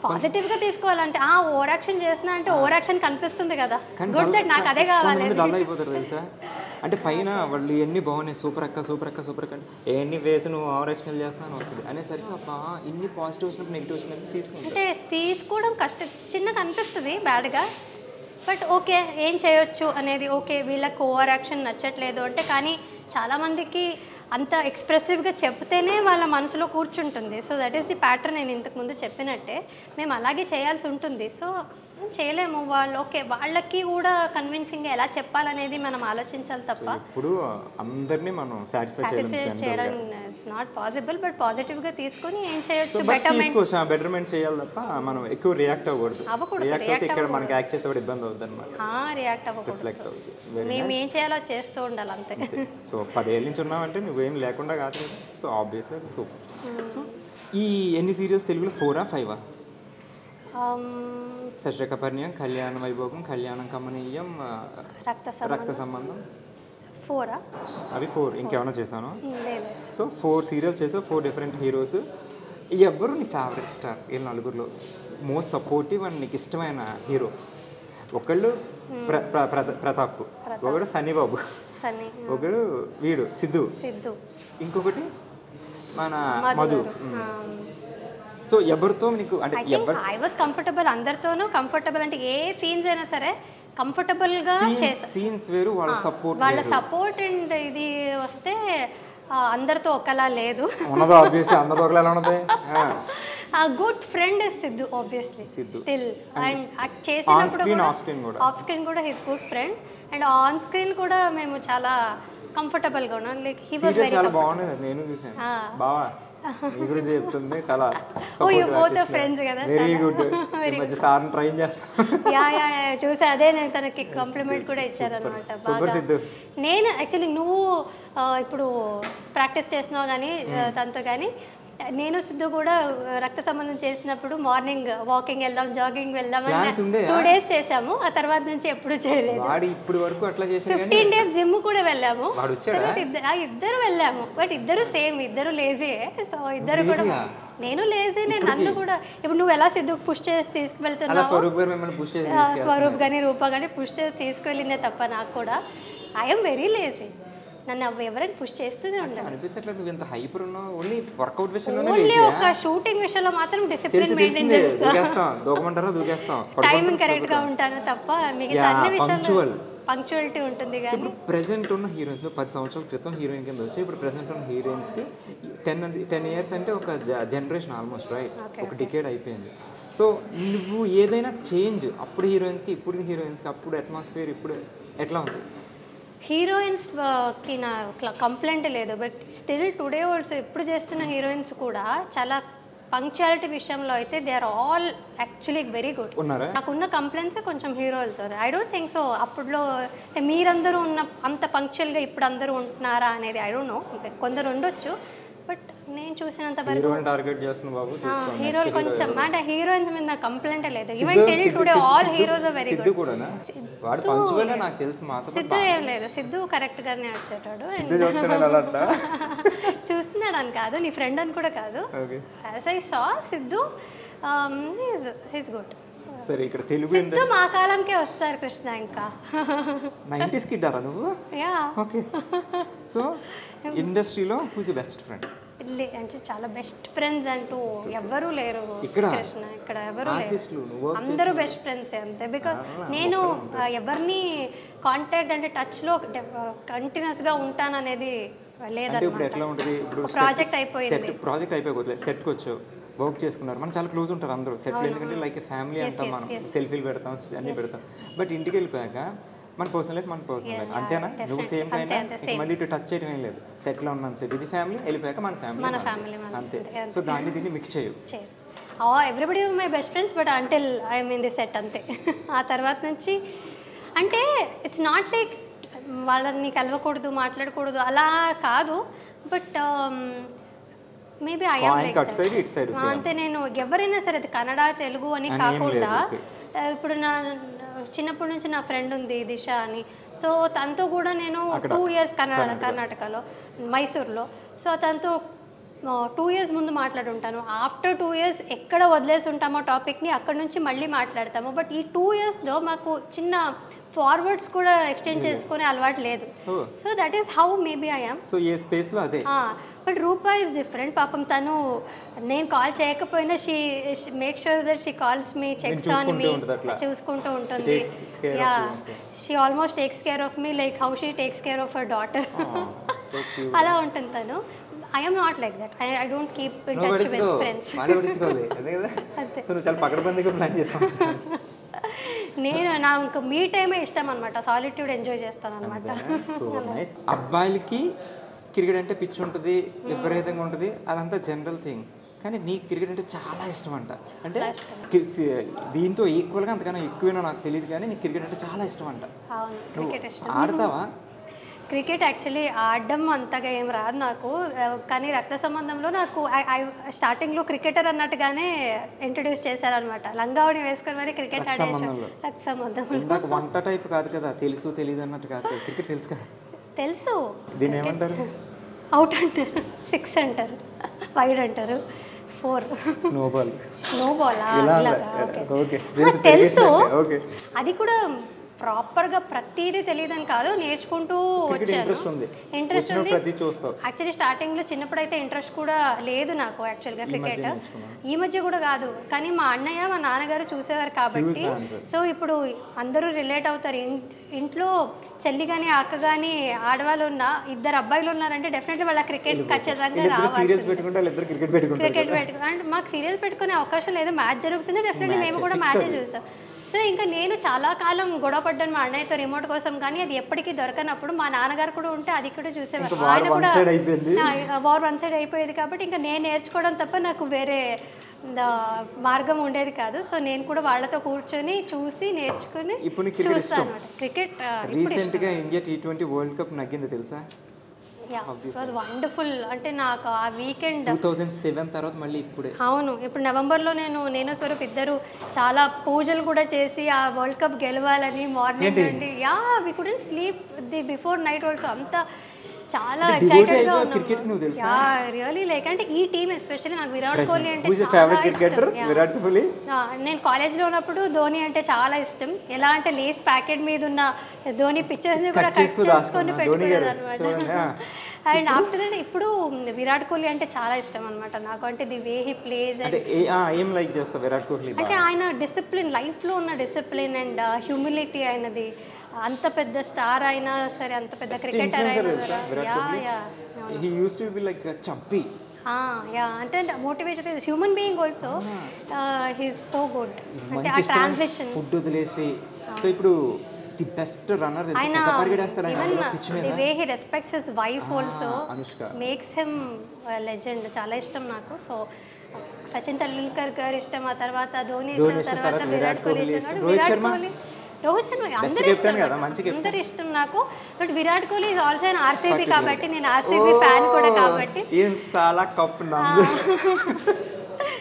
పాజిటివ్గా తీసుకోవాలంటే ఓవర్ యాక్షన్ చేస్తున్నా అంటే ఓవర్ యాక్షన్ కనిపిస్తుంది కదా, గుడ్ దట్ నాకు అదే కావాలి. డల్ అయిపోతారు తెలుసా. అంటే పైన వాళ్ళు ఎన్ని బాగున్నాయి, సూపర్ అక్క ఎన్ని వేసి నువ్వు ఓవర్ యాక్షన్ చేస్తున్నాను వస్తుంది అనేసరికి అబ్బా ఇన్ని పాజిటివ్ వచ్చినప్పుడు నెగిటివ్ వచ్చినప్పుడు తీసుకుంటా. అంటే తీసుకోవడం కష్టం, చిన్నగా అనిపిస్తుంది బ్యాడ్గా, బట్ ఓకే ఏం చేయొచ్చు అనేది, ఓకే వీళ్ళకి ఓవర్ యాక్షన్ నచ్చట్లేదు అంటే, కానీ చాలామందికి అంత ఎక్స్ప్రెసివ్గా చెప్తేనే వాళ్ళ మనసులో కూర్చుంటుంది. So that is the pattern. నేను ఇంతకుముందు చెప్పినట్టే మేము అలాగే చేయాల్సి ఉంటుంది. సో చేయలేము. వాళ్ళు ఓకే వాళ్ళకి కూడా కన్విన్సింగ్గా ఎలా చెప్పాలనేది మనం ఆలోచించాలి తప్ప ఇప్పుడు అందరినీ మనం సాటిస్ఫై చేయడం ఇట్స్ నాట్ పాసిబుల్. బట్ పాజిటివ్గా తీసుకొని ఏం చేయొచ్చు, బెటర్మెంట్ చేయాలి తప్ప మనం ఎక్కువ రియాక్ట్ అవ్వకూడదు. రియాక్ట్ అయితే ఇక్కడ మనకి యాక్ట్ చేసేవాడు ఇబ్బంది అవుతుంది అనమాట. రియాక్ట్ అవ్వకూడదు. మేము ఏం చేయాలో చేస్తూ ఉండాలి అంతే. సో 10 ఏళ్ళ నుంచి ఉన్నామంటే నువ్వేం లేకుండా కాదు. సో ఆబ్వియస్లీ అది సూపర్. సో ఈ ఎన్ని సీరియల్స్ తెలుగులో 4 or 5? సశ్రకపర్ణ్యం, కళ్యాణ వైభోగం, కళ్యాణం కమనీయం, రక్త సంబంధం 4. అవి 4. ఇంకేమైనా చేశాను? సో 4 సీరియల్స్ చేసావు, 4 డిఫరెంట్ హీరోస్. ఎవరు నీ ఫేవరెట్ స్టార్? వీళ్ళ నలుగురిలో మోస్ట్ సపోర్టివ్ అండ్ నీకు ఇష్టమైన హీరో? ఒకళ్ళు ప్రతాప్, ఒకడు సన్నీబాబు, ఒకడు వీడు సిద్ధు, ఇంకొకటి మన మధు. సో ఎవరితో నీకు అంటే ఐ వాజ్ కంఫర్టబుల్, అందరితోనూ కంఫర్టబుల్. అంటే ఏ సీన్స్ అయినా సరే కంఫర్టబుల్గా సీన్స్ వేరు, వాళ్ళ సపోర్ట్ అండ్ ఇది వస్తే అందరితో ఒకలా లేదు. Good friend is Siddhu obviously still. And చేసినప్పుడు ఆఫ్ స్క్రీన్ కూడా his good friend, and on screen కూడా మేము చాలా కంఫర్టబుల్గా ఉన్నాం. లైక్ హీ వాజ్ వెరీ చాలా బాగుంది. నేను చూసాను బావా నీ గురించి చెప్తుంది, చాలా ఫ్రెండ్స్ కదా, వెరీ గుడ్. ఈ మధ్య సార్ని ట్రైన్ చేస్తాను. చూసి అదే నేను తనకి కాంప్లిమెంట్ కూడా ఇచ్చారనమాట. నేను యాక్చువల్లీ నువ్వు ఇప్పుడు ప్రాక్టీస్ చేస్తున్నావు కానీ తనతో, కానీ నేను సిద్ధు కూడా రక్త సంబంధం చేసినప్పుడు మార్నింగ్ వాకింగ్ వెళ్దాం, జాగింగ్ వెళ్దాం అని 2 days చేసాము. ఆ తర్వాత నుంచి ఎప్పుడు చేయలేదు. 15 days జిమ్ కూడా వెళ్ళాము. ఇద్దరు వెళ్ళాము. బట్ ఇద్దరు సేమ్, ఇద్దరు లేజీ. సో ఇద్దరు కూడా, నేను లేజీ, నన్ను కూడా ఇప్పుడు నువ్వు ఎలా సిద్ధుకు పుష్ చేసి తీసుకువెళ్తున్నావు, స్వరూప్ కానీ రూప కానీ పుష్ చేసి తీసుకువెళ్ళిందే తప్ప నాకు కూడా ఐఎమ్ వెరీ లేజీ. నన్ను ఎవరైనా పుష్ చేస్తూనే ఉంటాను. ఓన్లీ ఒక షూటింగ్ విషయంలో మాత్రం డిసిప్లిన్ మెయింటైన్ చేస్తాను, టైమింగ్ కరెక్ట్ గా ఉంటాను తప్ప మిగతా అన్ని విషయాల్లో పంక్చువాలిటీ ఉంటుంది. కానీ ప్రెసెంట్ ఉన్న హీరోయిన్స్ 10 సంవత్సరాల క్రితం హీరోయిన్ కింద వచ్చి ఇప్పుడు ప్రెసెంట్ ఉన్న హీరోయిన్స్ కి 10 years అంటే ఒక జనరేషన్ ఆల్మోస్ట్, రైట్? ఒక డికేడ్ అయిపోయింది. సో నువ్వు ఏదైనా చేంజ్ అప్పుడు హీరోయిన్స్కి ఇప్పుడు హీరోయిన్స్కి, అప్పుడు అట్మాస్ఫియర్ ఇప్పుడు ఎట్లా ఉంది? హీరోయిన్స్కి నా కంప్లైంట్ లేదు. బట్ స్టిల్ టుడే ఆల్సో ఇప్పుడు చేస్తున్న హీరోయిన్స్ కూడా చాలా పంక్చువాలిటీ విషయంలో అయితే they are all actually very good. నాకున్న కంప్లైంట్స్ కొంచెం హీరోలతో. ఐ డోంట్ థింక్ సో అప్పుడులో మీరందరూ ఉన్న అంత పంక్చువల్గా ఇప్పుడు అందరూ ఉంటున్నారా అనేది ఐ డోంట్ నో. కొందరు ఉండొచ్చు, బట్ నేను చూసినంత వరకు హీరోలు కొంచెం అంటే హీరోయిన్స్ మీద నాకు కంప్లైంట్ లేదు. Even till today all heroes are very good. Siddhu ఏం లేదు, సిద్ధు కరెక్ట్ గానే వచ్చేటాడు. చూస్తున్నాడు అని కాదు, నీ ఫ్రెండ్ అని కూడా కాదు. As I saw Siddhu he's good. సరే, ఇక్కడ తెలుగు సిద్ధు మా కాలంకే వస్తారు కృష్ణ. ఇంకా 90s కిడ్ ఆరా నువ్వు? యా. ఓకే. సో ఇండస్ట్రీలో who is your best friend? అంటే చాలా బెస్ట్ ఫ్రెండ్స్ అంటూ ఎవ్వరూ లేరు కృష్ణ. ఇక్కడ ఎవరు లేరు, అందరూ బెస్ట్ ఫ్రెండ్స్ అంతే. బికాజ్ నేను ఎవరిని కాంటాక్ట్ అంటే టచ్లో కంటిన్యూస్గా ఉంటాననేది లేదన్నమాట. ప్రాజెక్ట్ అయిపోయింది, సెట్కి వచ్చావు, వర్క్ చేసుకున్నారు, మనం చాలా క్లోజ్ ఉంటారు అందరూ సెట్లో. ఎందుకంటే లైక్ ఫ్యామిలీ అంటాం, మనం సెల్ఫీలు పెడతాం, అన్నీ పెడతాం. బట్ ఇంటికి వెళ్ళిపోయాక మన పర్సనల్ లైఫ్ మన పర్సనల్ లైఫ్ అంతేనా? నువ్వు సేమ్ టైం మళ్ళీ ఇటు టచ్ చేయడం ఏం లేదు. సెట్లో ఉన్నాను సేపు, ఇది ఫ్యామిలీ, వెళ్ళిపోయాక మన ఫ్యామిలీ అంతే. సో దాన్ని దీన్ని మిక్స్ చేయు. Everybody my best friends, but until I mean the set అంతే. ఆ తర్వాత నుంచి అంటే ఇట్స్ నాట్ లైక్ వాళ్ళని కలవకూడదు, మాట్లాడకూడదు అలా కాదు. But maybe I yam like అంతే. నేను ఎవరైనా సరే అది కన్నడ తెలుగు అని కాకుండా, ఇప్పుడు నా చిన్నప్పటి నుంచి నా ఫ్రెండ్ ఉంది దిశ అని. సో తనతో కూడా నేను 2 years కర్ణాటకలో మైసూర్లో. సో తనతో 2 years ముందు మాట్లాడుంటాను. ఆఫ్టర్ 2 years ఎక్కడ వదిలేసి ఉంటామో టాపిక్ని అక్కడ నుంచి మళ్ళీ మాట్లాడతాము. బట్ ఈ 2 yearsలో మాకు చిన్న ఫార్వర్డ్స్ కూడా ఎక్స్చేంజ్ చేసుకునే అలవాటు లేదు. So that is how maybe I am. So ఏ స్పేస్లో అదే. But Rupa is different. పాపం తను నేను కాల్ చేయకపోయినా she make sure that she calls me, checks on me, చూసుకుంటూ ఉంటుంది. Yeah, she almost takes care of me like how she takes care of her daughter. అలా ఉంటుంది తను. I am not like that. I don't keep in touch with friends. నేను నాకు మీ టైమే ఇష్టం అనమాట, సాలిట్యూడ్ ఎంజాయ్ చేస్తాను అనమాట. అబ్బాయిలకి క్రికెట్ అంటే పిచ్చి ఉంటుంది, విపరీతంగా ఉంటుంది, అదంతా జనరల్ థింగ్. కానీ నీకు క్రికెట్ అంటే చాలా ఇష్టం అంట. అంటే దీంతో ఈక్వల్గా అంతకన్నా ఎక్కువేనో నాకు తెలియదు, కానీ నీకు క్రికెట్ అంటే చాలా ఇష్టం అంట. ఆడతావా క్రికెట్? యాక్చువల్లీ ఆడడం అంతగా ఏం రాదు నాకు, కానీ రక్త సంబంధంలో నాకు స్టార్టింగ్లో క్రికెటర్ అన్నట్టుగానే ఇంట్రడ్యూస్ చేశారనమాట. లంగావని వేసుకొని మరి క్రికెట్ ఆడేసాను. రక్త సంబంధం వంట టైప్ కాదు కదా, తెలుసు తెలియదు అన్నట్టు కాదు కదా. క్రికెట్ తెలుసు కదా? తెలుసు. దీన్ని ఏమంటారు? అవుట్ అంటారు, 6 అంటారు, వైడ్ అంటారు, 4 నో బాల్. తెలుసు. అది కూడా ప్రాపర్గా ప్రతిదీ తెలియదని కాదు, నేర్చుకుంటూ వచ్చాను. ఇంట్రెస్ట్ ఉంది. యాక్చువల్లీ స్టార్టింగ్లో చిన్నప్పుడు అయితే ఇంట్రెస్ట్ కూడా లేదు నాకు యాక్చువల్గా క్రికెట్. ఈ మధ్య కూడా కాదు, కానీ మా అన్నయ్య మా నాన్నగారు చూసేవారు కాబట్టి. సో ఇప్పుడు అందరూ రిలేట్ అవుతారు. ఇంట్లో చెల్లి కానీ అక్క కానీ ఆడవాళ్ళు ఉన్నా, 2 అబ్బాయిలు ఉన్నారంటే డెఫినెట్లీ వాళ్ళ క్రికెట్ ఖచ్చితంగా రావాలి. క్రికెట్ పెట్టుకుంటే అండ్ మాకు సీరియల్ పెట్టుకునే అవకాశం లేదు. మ్యాచ్ జరుగుతుంది, డెఫినెట్లీ మేము కూడా మ్యాచే చూసాం. సో ఇంకా నేను చాలా కాలం గొడవ పడ్డాను మా అన్నయ్యతో రిమోట్ కోసం, కానీ అది ఎప్పటికీ దొరకనప్పుడు మా నాన్నగారు కూడా ఉంటే అది కూడా చూసేవారు. ఆయన కూడా వార్ వన్ సైడ్ అయిపోయేది కాబట్టి ఇంకా నేను నేర్చుకోవడం తప్ప నాకు వేరే మార్గం ఉండేది కాదు. సో నేను కూడా వాళ్ళతో కూర్చొని చూసి నేర్చుకుని చూస్తాను. క్రికెట్ రీసెంట్గా ఇండియా T20 వరల్డ్ కప్ నగ్గింది తెలుసా? వండర్ఫుల్. అంటే నాకు ఆ వీకెండ్ 2007 తర్వాత మళ్ళీ ఇప్పుడే. అవును, ఇప్పుడు నవంబర్లో నేను స్వరూప్ ఇద్దరు చాలా పూజలు కూడా చేసి ఆ వరల్డ్ కప్ గెలవాలని మార్నింగ్ నుండి we couldn't sleep the before night also. అంత చాలా ఎక్సైటెడ్గా ఉన్నాను. రియల్లీ లైక్ అంటే ఈ టీమ్ ఎస్పెషల్లీ నాకు విరాట్ కోహ్లీ అంటే విరాట్ కోహ్లీ. నేను కాలేజ్లో ఉన్నప్పుడు ధోని అంటే చాలా ఇష్టం. ఎలా అంటే లేస్ ప్యాకెట్ మీద ఉన్న ధోని పిక్చర్స్ని కూడా కట్ చేసుకొని పెట్టుకున్నాను అనమాట. అండ్ ఆఫ్టర్ దట్ ఇప్పుడు విరాట్ కోహ్లీ అంటే చాలా ఇష్టం అనమాట నాకు. అంటే ది వే హీ ప్లేస్ అంటే ఆయన డిసిప్లిన్, లైఫ్లో ఉన్న డిసిప్లిన్ అండ్ హ్యూమిలిటీ అయినది. అంత పెద్ద స్టార్ అయినా సరే, అంత పెద్ద క్రికెటర్ అంటే motivation human being also. He's so good. అంటే ఆ ట్రాన్సిషన్ ఫుడ్ వదిలేసి సో ఇప్పుడు the best runner the way he respects his wife also makes him legend. చాలా ఇష్టం నాకు. సో సచిన్ తెండూల్కర్ గారు ఇష్టం, ఆ తర్వాత ధోని ఇష్టం, తర్వాత విరాట్ కోహ్లీ ఇష్టం. రోహిత్ శర్మ అందరు ఇష్టం నాకు. But Virat Kohli is also an RCB కాబట్టి నేను ఆర్సీబీ ఫ్యాన్ కూడా కాబట్టి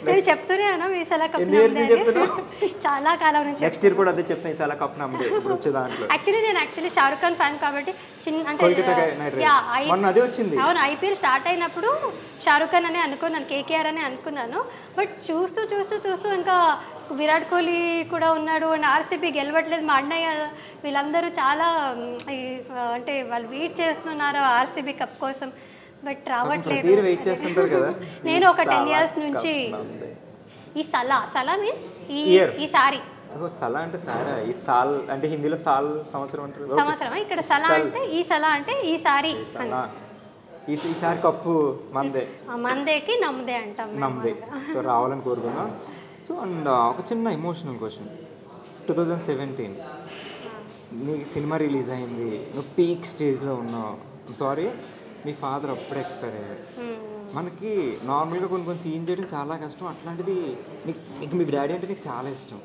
నేను చెప్తూనే ఉన్నా ఈసారి కప్ చాలా కాలం నుంచి. నెక్స్ట్ ఇయర్ కూడా అదే చెప్తాను, ఈసారి కప్ నమ్మదే ఇప్పుడు వచ్చే దాంట్లో. యాక్చువల్లీ షారుఖ్ ఖాన్ ఫ్యాన్ కాబట్టి అంటే అవును, ఐపీఎల్ స్టార్ట్ అయినప్పుడు షారుఖ్ ఖాన్ అని అనుకున్నాను, కేకేఆర్ అని అనుకున్నాను. బట్ చూస్తూ చూస్తూ చూస్తూ ఇంకా విరాట్ కోహ్లీ కూడా ఉన్నాడు అండ్ ఆర్సీబీ గెలవట్లేదు. మా అన్నయ్య వీళ్ళందరూ చాలా అంటే వాళ్ళు వెయిట్ చేస్తున్నారు ఆర్సీబీ కప్ కోసం, బట్ రావట్లేదు. నేను ఒక 10 years నుంచి ఈ సలా మీన్స్ ఈసారి సలా అంటే సారా, ఈ సాల్ అంటే హిందీలో సాల్ సంవత్సరం అంటారు. సంవత్సరం ఇక్కడ సలా అంటే ఈ సలా అంటే ఈసారి. ఈసారి కప్పు మందేకి నమ్మదే అంటాం, నమ్మదే. సో రావాలని కోరుకున్నాం. సో అండ్ ఒక చిన్న ఎమోషనల్ క్వశ్చన్. 2017 నీకు సినిమా రిలీజ్ అయింది, నువ్వు పీక్ స్టేజ్లో ఉన్నావు. సారీ, మీ ఫాదర్ అప్పుడే ఎక్స్పైర్ అయ్యారు. మనకి నార్మల్గా కొన్ని సీన్ చేయడం చాలా కష్టం. అట్లాంటిది నీకు మీ డాడీ అంటే నీకు చాలా ఇష్టం.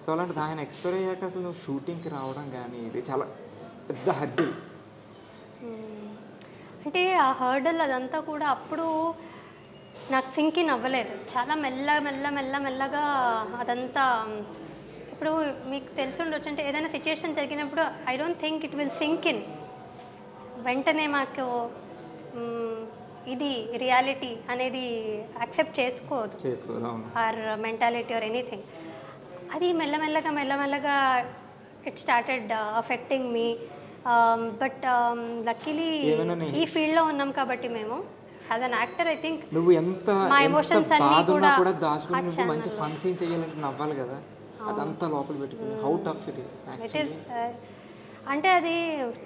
సో అలాంటిది ఆయన ఎక్స్పైర్ అయ్యాక అసలు నువ్వు షూటింగ్కి రావడం కానీ ఇది చాలా పెద్ద హర్డిల్. అంటే ఆ హర్డల్ అదంతా కూడా అప్పుడు నాకు సింక్ ఇన్ అవ్వలేదు. చాలా మెల్లగా అదంతా. ఇప్పుడు మీకు తెలిసి ఉండొచ్చు, అంటే ఏదైనా సిచ్యుయేషన్ జరిగినప్పుడు I don't think it will sink in. వెంటనే మాకు ఇది రియాలిటీ అనేది యాక్సెప్ట్ చేసుకోదు, ఆర్ మెంటాలిటీ ఆర్ ఎనీథింగ్. అది మెల్లమెల్లగా it started affecting me. But luckily ఈ ఫీల్డ్లో ఉన్నాం కాబట్టి మేము as an actor I think నువ్వు ఎంత మా ఎమోషన్స్ అన్నీ బాధున్నా కూడా కూడా దాచుకుని నువ్వు మంచి ఫన్ సీన్ చేయాలంటే నవ్వాలి కదా, అదంతా లోపల పెట్టుకుని how tough it is it is అంటే అది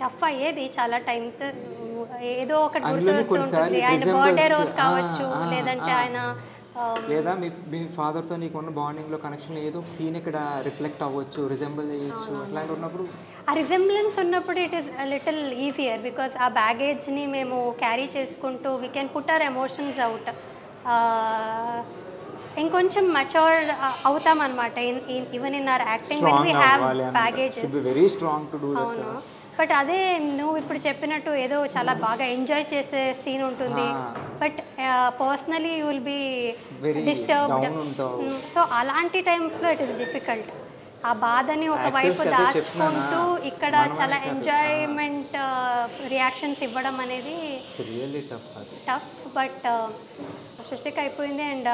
టఫ్ అయ్యేది చాలా టైమ్స్. ఏదో ఒకటి గుర్తొస్తుంటుంది, ఆయన బర్త్డే రోజు కావచ్చు, లేదంటే ఆయన లేదా మీ ఫాదర్తో నీకున్న బాండింగ్లో కనెక్షన్ ఏదో ఒక సీన్ ఇక్కడ రిఫ్లెక్ట్ అవ్వచ్చు, రిజెంబుల్ చేయొచ్చు, అట్లాంటి ఉన్నప్పుడు ఆ రిజెంబ్లెన్స్ ఉన్నప్పుడు it is little easier because ఆ బ్యాగేజ్ని మేము క్యారీ చేసుకుంటూ we can put our emotions out. ఇంకొంచెం మచ్యూర్ అవుతాం అనమాట even in our acting when we have baggages. Very strong to do that. But అదే నువ్వు ఇప్పుడు చెప్పినట్టు ఏదో చాలా బాగా ఎంజాయ్ చేసే సీన్ ఉంటుంది, but personally you will be disturbed. So అలాంటి టైమ్స్లో ఇట్ ఈస్ డిఫికల్ట్. ఆ బాధని ఒకవైపు దాచుకుంటూ ఇక్కడ చాలా ఎంజాయ్మెంట్ రియాక్షన్స్ ఇవ్వడం అనేది టఫ్. బట్ సృష్టికి అయిపోయింది అండ్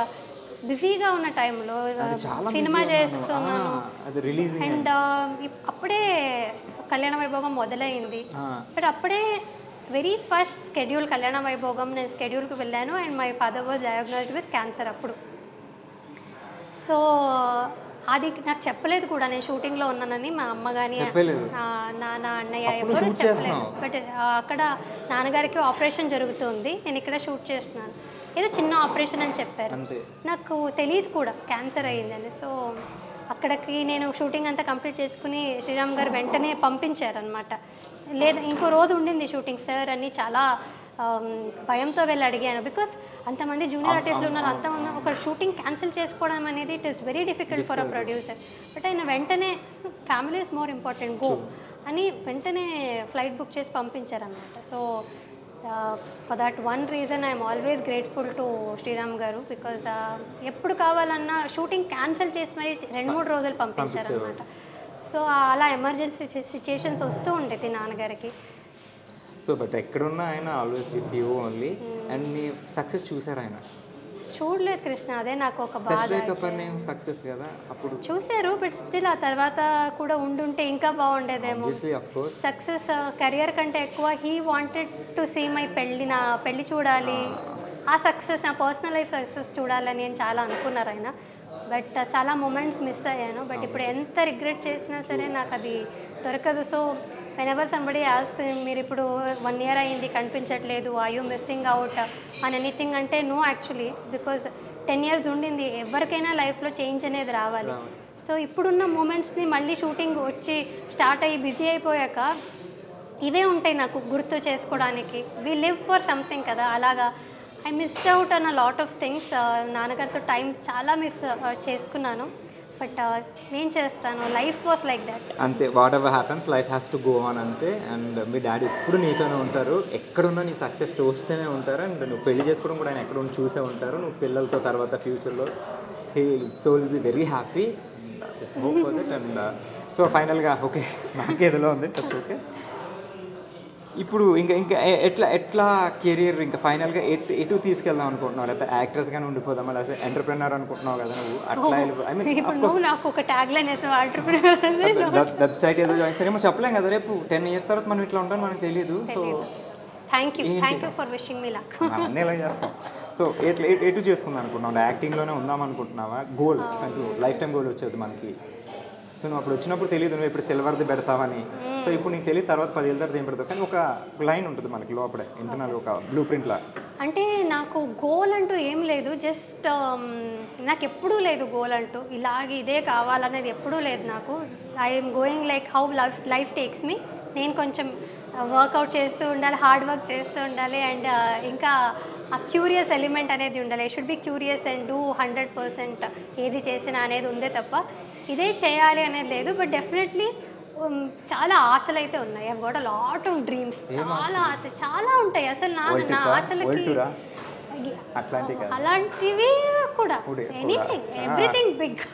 బిజీగా ఉన్న టైంలో సినిమా చేస్తున్నాను అండ్ అప్పుడే కళ్యాణ వైభోగం మొదలైంది. బట్ అప్పుడే వెరీ ఫస్ట్ స్కెడ్యూల్ కళ్యాణ వైభోగం నేను స్కెడ్యూల్కి వెళ్ళాను and my father was diagnosed with cancer అప్పుడు. సో అది నాకు చెప్పలేదు కూడా నేను షూటింగ్లో ఉన్నానని మా అమ్మ కానీ నాన్న అన్నయ్య ఎవరు చెప్పలేదు. బట్ అక్కడ నాన్నగారికి ఆపరేషన్ జరుగుతుంది, నేను ఇక్కడ షూట్ చేస్తున్నాను, ఏదో చిన్న ఆపరేషన్ అని చెప్పారు, నాకు తెలియదు కూడా క్యాన్సర్ అయ్యిందని. సో అక్కడికి నేను షూటింగ్ అంతా కంప్లీట్ చేసుకుని శ్రీరామ్ గారు వెంటనే పంపించారనమాట. లేదా ఇంకో రోజు ఉండింది షూటింగ్ సార్ అని చాలా భయంతో వెళ్ళి అడిగాను, బికాస్ అంతమంది జూనియర్ ఆర్టిస్టులు ఉన్నారు, అంతమంది ఒక షూటింగ్ క్యాన్సిల్ చేసుకోవడం అనేది it is very difficult for a producer. But ఆయన వెంటనే family is more important go అని వెంటనే ఫ్లైట్ బుక్ చేసి పంపించారనమాట. So for that one reason I'm always grateful to Sriram garu, because ఎప్పుడు కావాలన్నా షూటింగ్ క్యాన్సిల్ చేసి మరీ 2-3 రోజులు పంపించారనమాట. సో అలా ఎమర్జెన్సీ సిచ్యుయేషన్స్ వస్తూ ఉండేది నాన్నగారికి. సో బట్ ఎక్కడున్నా ఆయన always with you only. And నీ సక్సెస్ చూసారు ఆయన? చూడలేదు కృష్ణ, అదే నాకు ఒక బాధ. సక్సెస్ కదా అప్పుడు చూసారు, బట్ స్టిల్ ఆ తర్వాత కూడా ఉండుంటే ఇంకా బాగుండేదేమో. సక్సెస్ కెరియర్ కంటే ఎక్కువ he wanted to see my నా పెళ్ళి చూడాలి, ఆ సక్సెస్ నా పర్సనల్ లైఫ్ సక్సెస్ చూడాలని అని చాలా అనుకున్నారు ఆయన. బట్ చాలా మూమెంట్స్ మిస్ అయ్యాను. బట్ ఇప్పుడు ఎంత రిగ్రెట్ చేసినా సరే నాకు అది దొరకదు. సో whenever somebody asks మీరు ఇప్పుడు 1 year అయింది కనిపించట్లేదు, are you missing out అని ఎనీథింగ్ అంటే నో యాక్చువల్లీ, బికాజ్ 10 years ఉండింది, ఎవరికైనా లైఫ్లో చేంజ్ అనేది రావాలి. సో ఇప్పుడున్న మూమెంట్స్ని మళ్ళీ షూటింగ్ వచ్చి స్టార్ట్ అయ్యి బిజీ అయిపోయాక ఇవే ఉంటాయి నాకు గుర్తు చేసుకోవడానికి. వీ లివ్ ఫర్ సంథింగ్ కదా, అలాగా I missed out an a lot of things. నాన్నగారితో టైం చాలా మిస్ చేసుకున్నాను. బట్ ఏం చేస్తాను, లైఫ్ వాస్ లైక్ దట్. అంతే, what ever happens life has to go on అంతే. అండ్ మీ డాడీ ఎప్పుడు నీతోనే ఉంటారు, ఎక్కడున్నా నీ సక్సెస్ చూస్తూనే ఉంటారు. అండ్ నువ్వు పెళ్లి చేసుకోవడం కూడా ఆయన ఎక్కడ చూసే ఉంటారు. నువ్వు పిల్లలతో తర్వాత ఫ్యూచర్లో he so will be very happy. Just hope for that. And so ఫైనల్గా ఓకే, నాకు ఏదిలో ఉంది దట్స్ ఓకే. ఇప్పుడు ఇంకా ఇంకా ఎట్లా కెరీర్ ఇంకా ఫైనల్గా ఎటు తీసుకెళ్దాం అనుకుంటున్నావు? లేకపోతే యాక్ట్రెస్గానే ఉండిపోదామా, లేకపోతే ఎంటర్ప్రెనర్ అనుకుంటున్నావు కదా నువ్వు? అట్లా ఐ మీన్ నాకు ఒక ట్యాగ్ లైన్ వేస్తావు ఎంటర్ప్రెనర్, వెబ్సైట్ ఏదో జాయిన్ సరేమో చెప్పలేం కదా, రేపు 10 years తర్వాత మనం ఇట్లా ఉంటాం మనకు తెలియదు. So thank you for wishing me luck. అన్నీ ఇలా చేస్తాం. సో ఎటు చేసుకుందాం అనుకుంటున్నావు? యాక్టింగ్లోనే ఉందాం అనుకుంటున్నావా? గోల్ అంటూ లైఫ్ టైం గోల్ వచ్చేది మనకి. సో నువ్వు అప్పుడు వచ్చినప్పుడు తెలియదు నువ్వు ఇప్పుడు సిల్వర్ది పెడతావని. సో ఇప్పుడు నీకు తెలియదు తర్వాత 10 ఏళ్ళ తర్వాత ఏం పెడతావు, కానీ ఒక లైన్ ఉంటుంది మనకి లోపలే ఇంటర్నల్, ఒక బ్లూ ప్రింట్లా. అంటే నాకు గోల్ అంటూ ఏం లేదు, జస్ట్ నాకు ఎప్పుడూ లేదు గోల్ అంటూ ఇలాగే ఇదే కావాలనేది ఎప్పుడూ లేదు నాకు. I'm going like how life takes me. నేను కొంచెం వర్కౌట్ చేస్తూ ఉండాలి, హార్డ్ వర్క్ చేస్తూ ఉండాలి, అండ్ ఇంకా ఆ క్యూరియస్ ఎలిమెంట్ అనేది ఉండాలి. I should be curious and do 100% ఏది చేసినా అనేది ఉందే తప్ప ఇదే చేయాలి అనేది లేదు. బట్ డెఫినెట్లీ చాలా ఆశలు అయితే ఉన్నాయి. I got a lot of dreams, చాలా ఆశ చాలా ఉంటాయి అసలు నా ఆశలకి. అలాంటివి కూడా ఎనీథింగ్ ఎవ్రీథింగ్ బిగ్.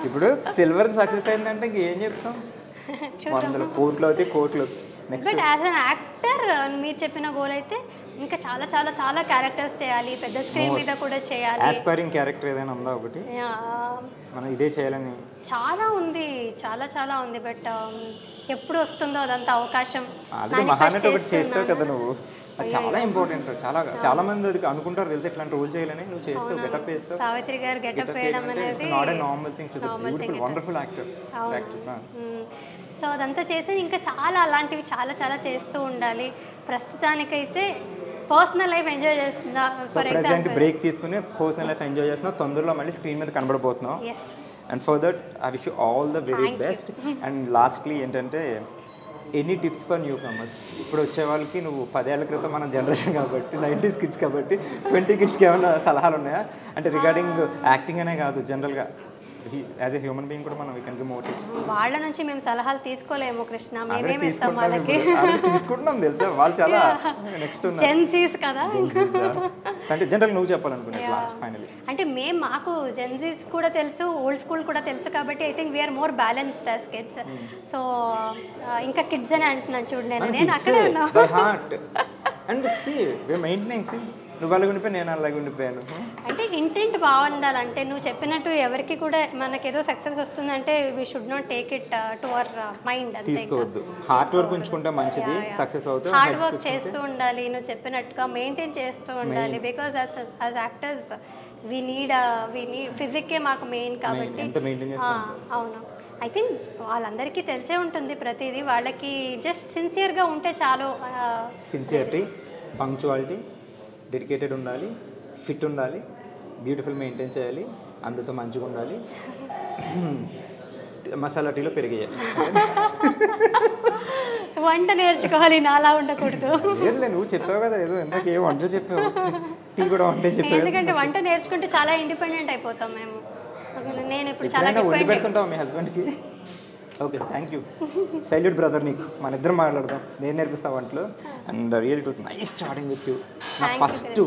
ఇప్పుడు సిల్వర్ సక్సెస్ అయిందంటే ఏం చెప్తాం, 100 కోట్లు అయితే కోట్లు. బట్ యాజ్ అన్ యాక్టర్ మీరు చెప్పిన గోల్ అయితే ఇంకా చాలా చాలా చాలా క్యారెక్టర్స్ చేయాలి, పెద్ద స్క్రీన్ మీద కూడా చేయాలి. ఆస్పైరింగ్ క్యారెక్టర్ ఏదైనా ఉందా ఒకటి మనం ఇదే చేయాలని? చాలా ఉంది, చాలా చాలా ఉంది. బట్ ఎప్పుడు వస్తుందో అదంతా అవకాశం. మహానటి ఒకటి చేస్తావు కదా నువ్వు, అది చాలా ఇంపార్టెంట్. చాలా మంది అది అనుకుంటారు తెలుసు ఇట్లాంటి రోల్ చేయాలని. నువ్వు చేస్తావు, గెటప్ వేస్తావు. సావిత్రి గారు గెటప్ వేయడం అనేది not a normal thing. She's beautiful wonderful actress. So అదంతా చేసి ఇంకా చాలా అలాంటివి చాలా చాలా చేస్తూ ఉండాలి. ప్రస్తుతానికైతే పర్సనల్ లైఫ్ ఎంజాయ్ చేస్తుందా? సో ప్రెసెంట్ బ్రేక్ తీసుకుని పర్సనల్ లైఫ్ ఎంజాయ్ చేస్తున్నావు. తొందరలో మళ్ళీ స్క్రీన్ మీద కనబడబోతున్నావు. And for that I wish you all the very best. And lastly ఏంటంటే any tips for newcomers? ఇప్పుడు వచ్చే వాళ్ళకి నువ్వు 10 ఏళ్ల క్రితం మన జనరేషన్ కాబట్టి 90s కిడ్స్ కాబట్టి 20 కిడ్స్కి ఏమైనా సలహాలు ఉన్నాయా? అంటే రిగార్డింగ్ యాక్టింగ్ అనే కాదు, జనరల్గా యాజ్ ఎ హ్యూమన్ బీయింగ్ కూడా మనం we can give more tips. వాళ్ళ నుంచి మేము సలహాలు తీసుకోలేము కృష్ణ, మేమేమి ఇస్తాం వాళ్ళకి. తీసుకుంటున్నాం తెలుసా, వాళ్ళు చాలా నెక్స్ట్ జెన్సీస్ కదా. అంటే జనరల్ నువ్వు చెప్పాలనుకున్నా లాస్ట్ ఫైనల్. అంటే మేము మాకు జెన్సీస్ కూడా తెలుసు, ఓల్డ్ స్కూల్ కూడా తెలుసు కాబట్టి I think we're more balanced as kids. So ఇంకా కిడ్స్ అని అంటున్నాను చూడు, నేను అక్కడే ఉన్నా. By heart and see we maintaining. See నువ్వు అలాగే ఉండిపోయి నేను అలాగే ఉండిపోయాను. అంటే ఇంటెంట్ బాగుండాలంటే నువ్వు చెప్పినట్టు ఎవరికి కూడా మనకేదో సక్సెస్ వస్తుందంటే we should not take it to our mind. తీసుకోవద్దు, హార్డ్ వర్క్ ఉంచుకుంటే మంచిది, సక్సెస్ అవుతుంది. హార్డ్ వర్క్ చేస్తూ ఉండాలి, నువ్వు చెప్పినట్టుగా మెయింటైన్ చేస్తూ ఉండాలి. Because as actors we need ఫిజిక్కే మాకు మెయిన్ కాబట్టి. అవును, ఐ థింక్ వాళ్ళందరికీ తెలిసే ఉంటుంది ప్రతిదీ. వాళ్ళకి జస్ట్ సిన్సియర్గా ఉంటే చాలు. సిన్సియరిటీ, పంక్చువాలిటీ, డెడికేటెడ్ ఉండాలి, ఫిట్ ఉండాలి, బ్యూటిఫుల్ మెయింటైన్ చేయాలి, అందరితో మంచిగా ఉండాలి, మసాలా టీలో పెరిగేయాలి. వంట నేర్చుకోవాలి, నాలా ఉండకూడదు. లేదు నువ్వు చెప్పావు కదా ఏదో ఇందాక ఏ వంట చెప్పావు, టీ కూడా వంట చెప్పావు. ఎందుకంటే వంట నేర్చుకుంటే చాలా ఇండిపెండెంట్ అయిపోతాం మేము. నేను ఇప్పుడు చాలా వండి పెడుతుంటావు మీ హస్బెండ్కి. Okay, thank you. Salute brother నీకు. మన ఇద్దరం మాట్లాడదాం, నేను నేర్పిస్తా వంటలు. And real it was nice starting with you. నా ఫస్ట్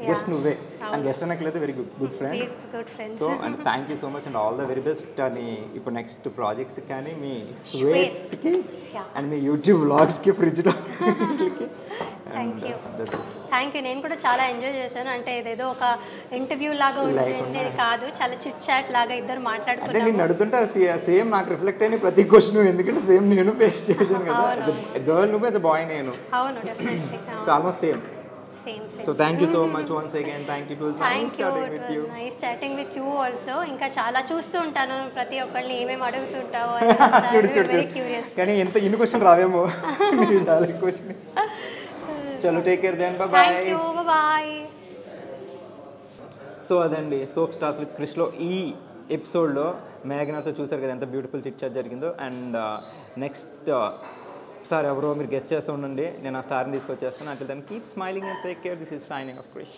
గెస్ట్ నువ్వే. అండ్ గెస్ట్ అనట్లయితే very good friend. So and thank you so much and all the very best. అని ఇప్పుడు నెక్స్ట్ ప్రాజెక్ట్స్ కానీ మీ స్వేత్కి అండ్ మీ యూట్యూబ్ వ్లాగ్స్కి, ఫ్రిడ్జ్లో. Thank you. నేను కూడా చాలా ఎంజాయ్ చేశాను. అంటే ఇదేదో ఒక ఇంటర్వ్యూ లాగా ఉండేది కాదు, చాలా చిట్ చాట్ లాగా ఇద్దరు మాట్లాడుకుంటే. అంటే నేను అడుగుతుంటే సేమ్ నాకు రిఫ్లెక్ట్ అయిన ప్రతి క్వశ్చన్, ఎందుకంటే సేమ్ నేను ఫేస్ చేశాను కదా. గర్ల్ నువ్వు, యాజ్ ఎ బాయ్ నేను. అవును, definitely. So almost same. So thank you so much once again. Thank you. It was nice chatting with you. Nice chatting with you also. ఇంకా చాలా చూస్తూ ఉంటాను ప్రతి ఒక్కళ్ళని ఏమేమి అడుగుతుంటావు. చూడు కానీ ఎంత ఇన్ని క్వశ్చన్ రావేమో. చాలా క్వశ్చన్. చలో take care then, bye bye. Thank you, bye bye. So అదండి సోప్ స్టార్స్ విత్ క్రిష్లో ఈ ఎపిసోడ్లో మేఘనాతో చూసారు కదా ఎంత బ్యూటిఫుల్ చిట్ చాట్ జరిగిందో. అండ్ నెక్స్ట్ స్టార్ ఎవరో మీరు గెస్ట్ చేస్తూ ఉండండి, నేను ఆ స్టార్ని తీసుకొచ్చేస్తాను. అంటే దాన్ని keep smiling and take care. This is shining of Krish.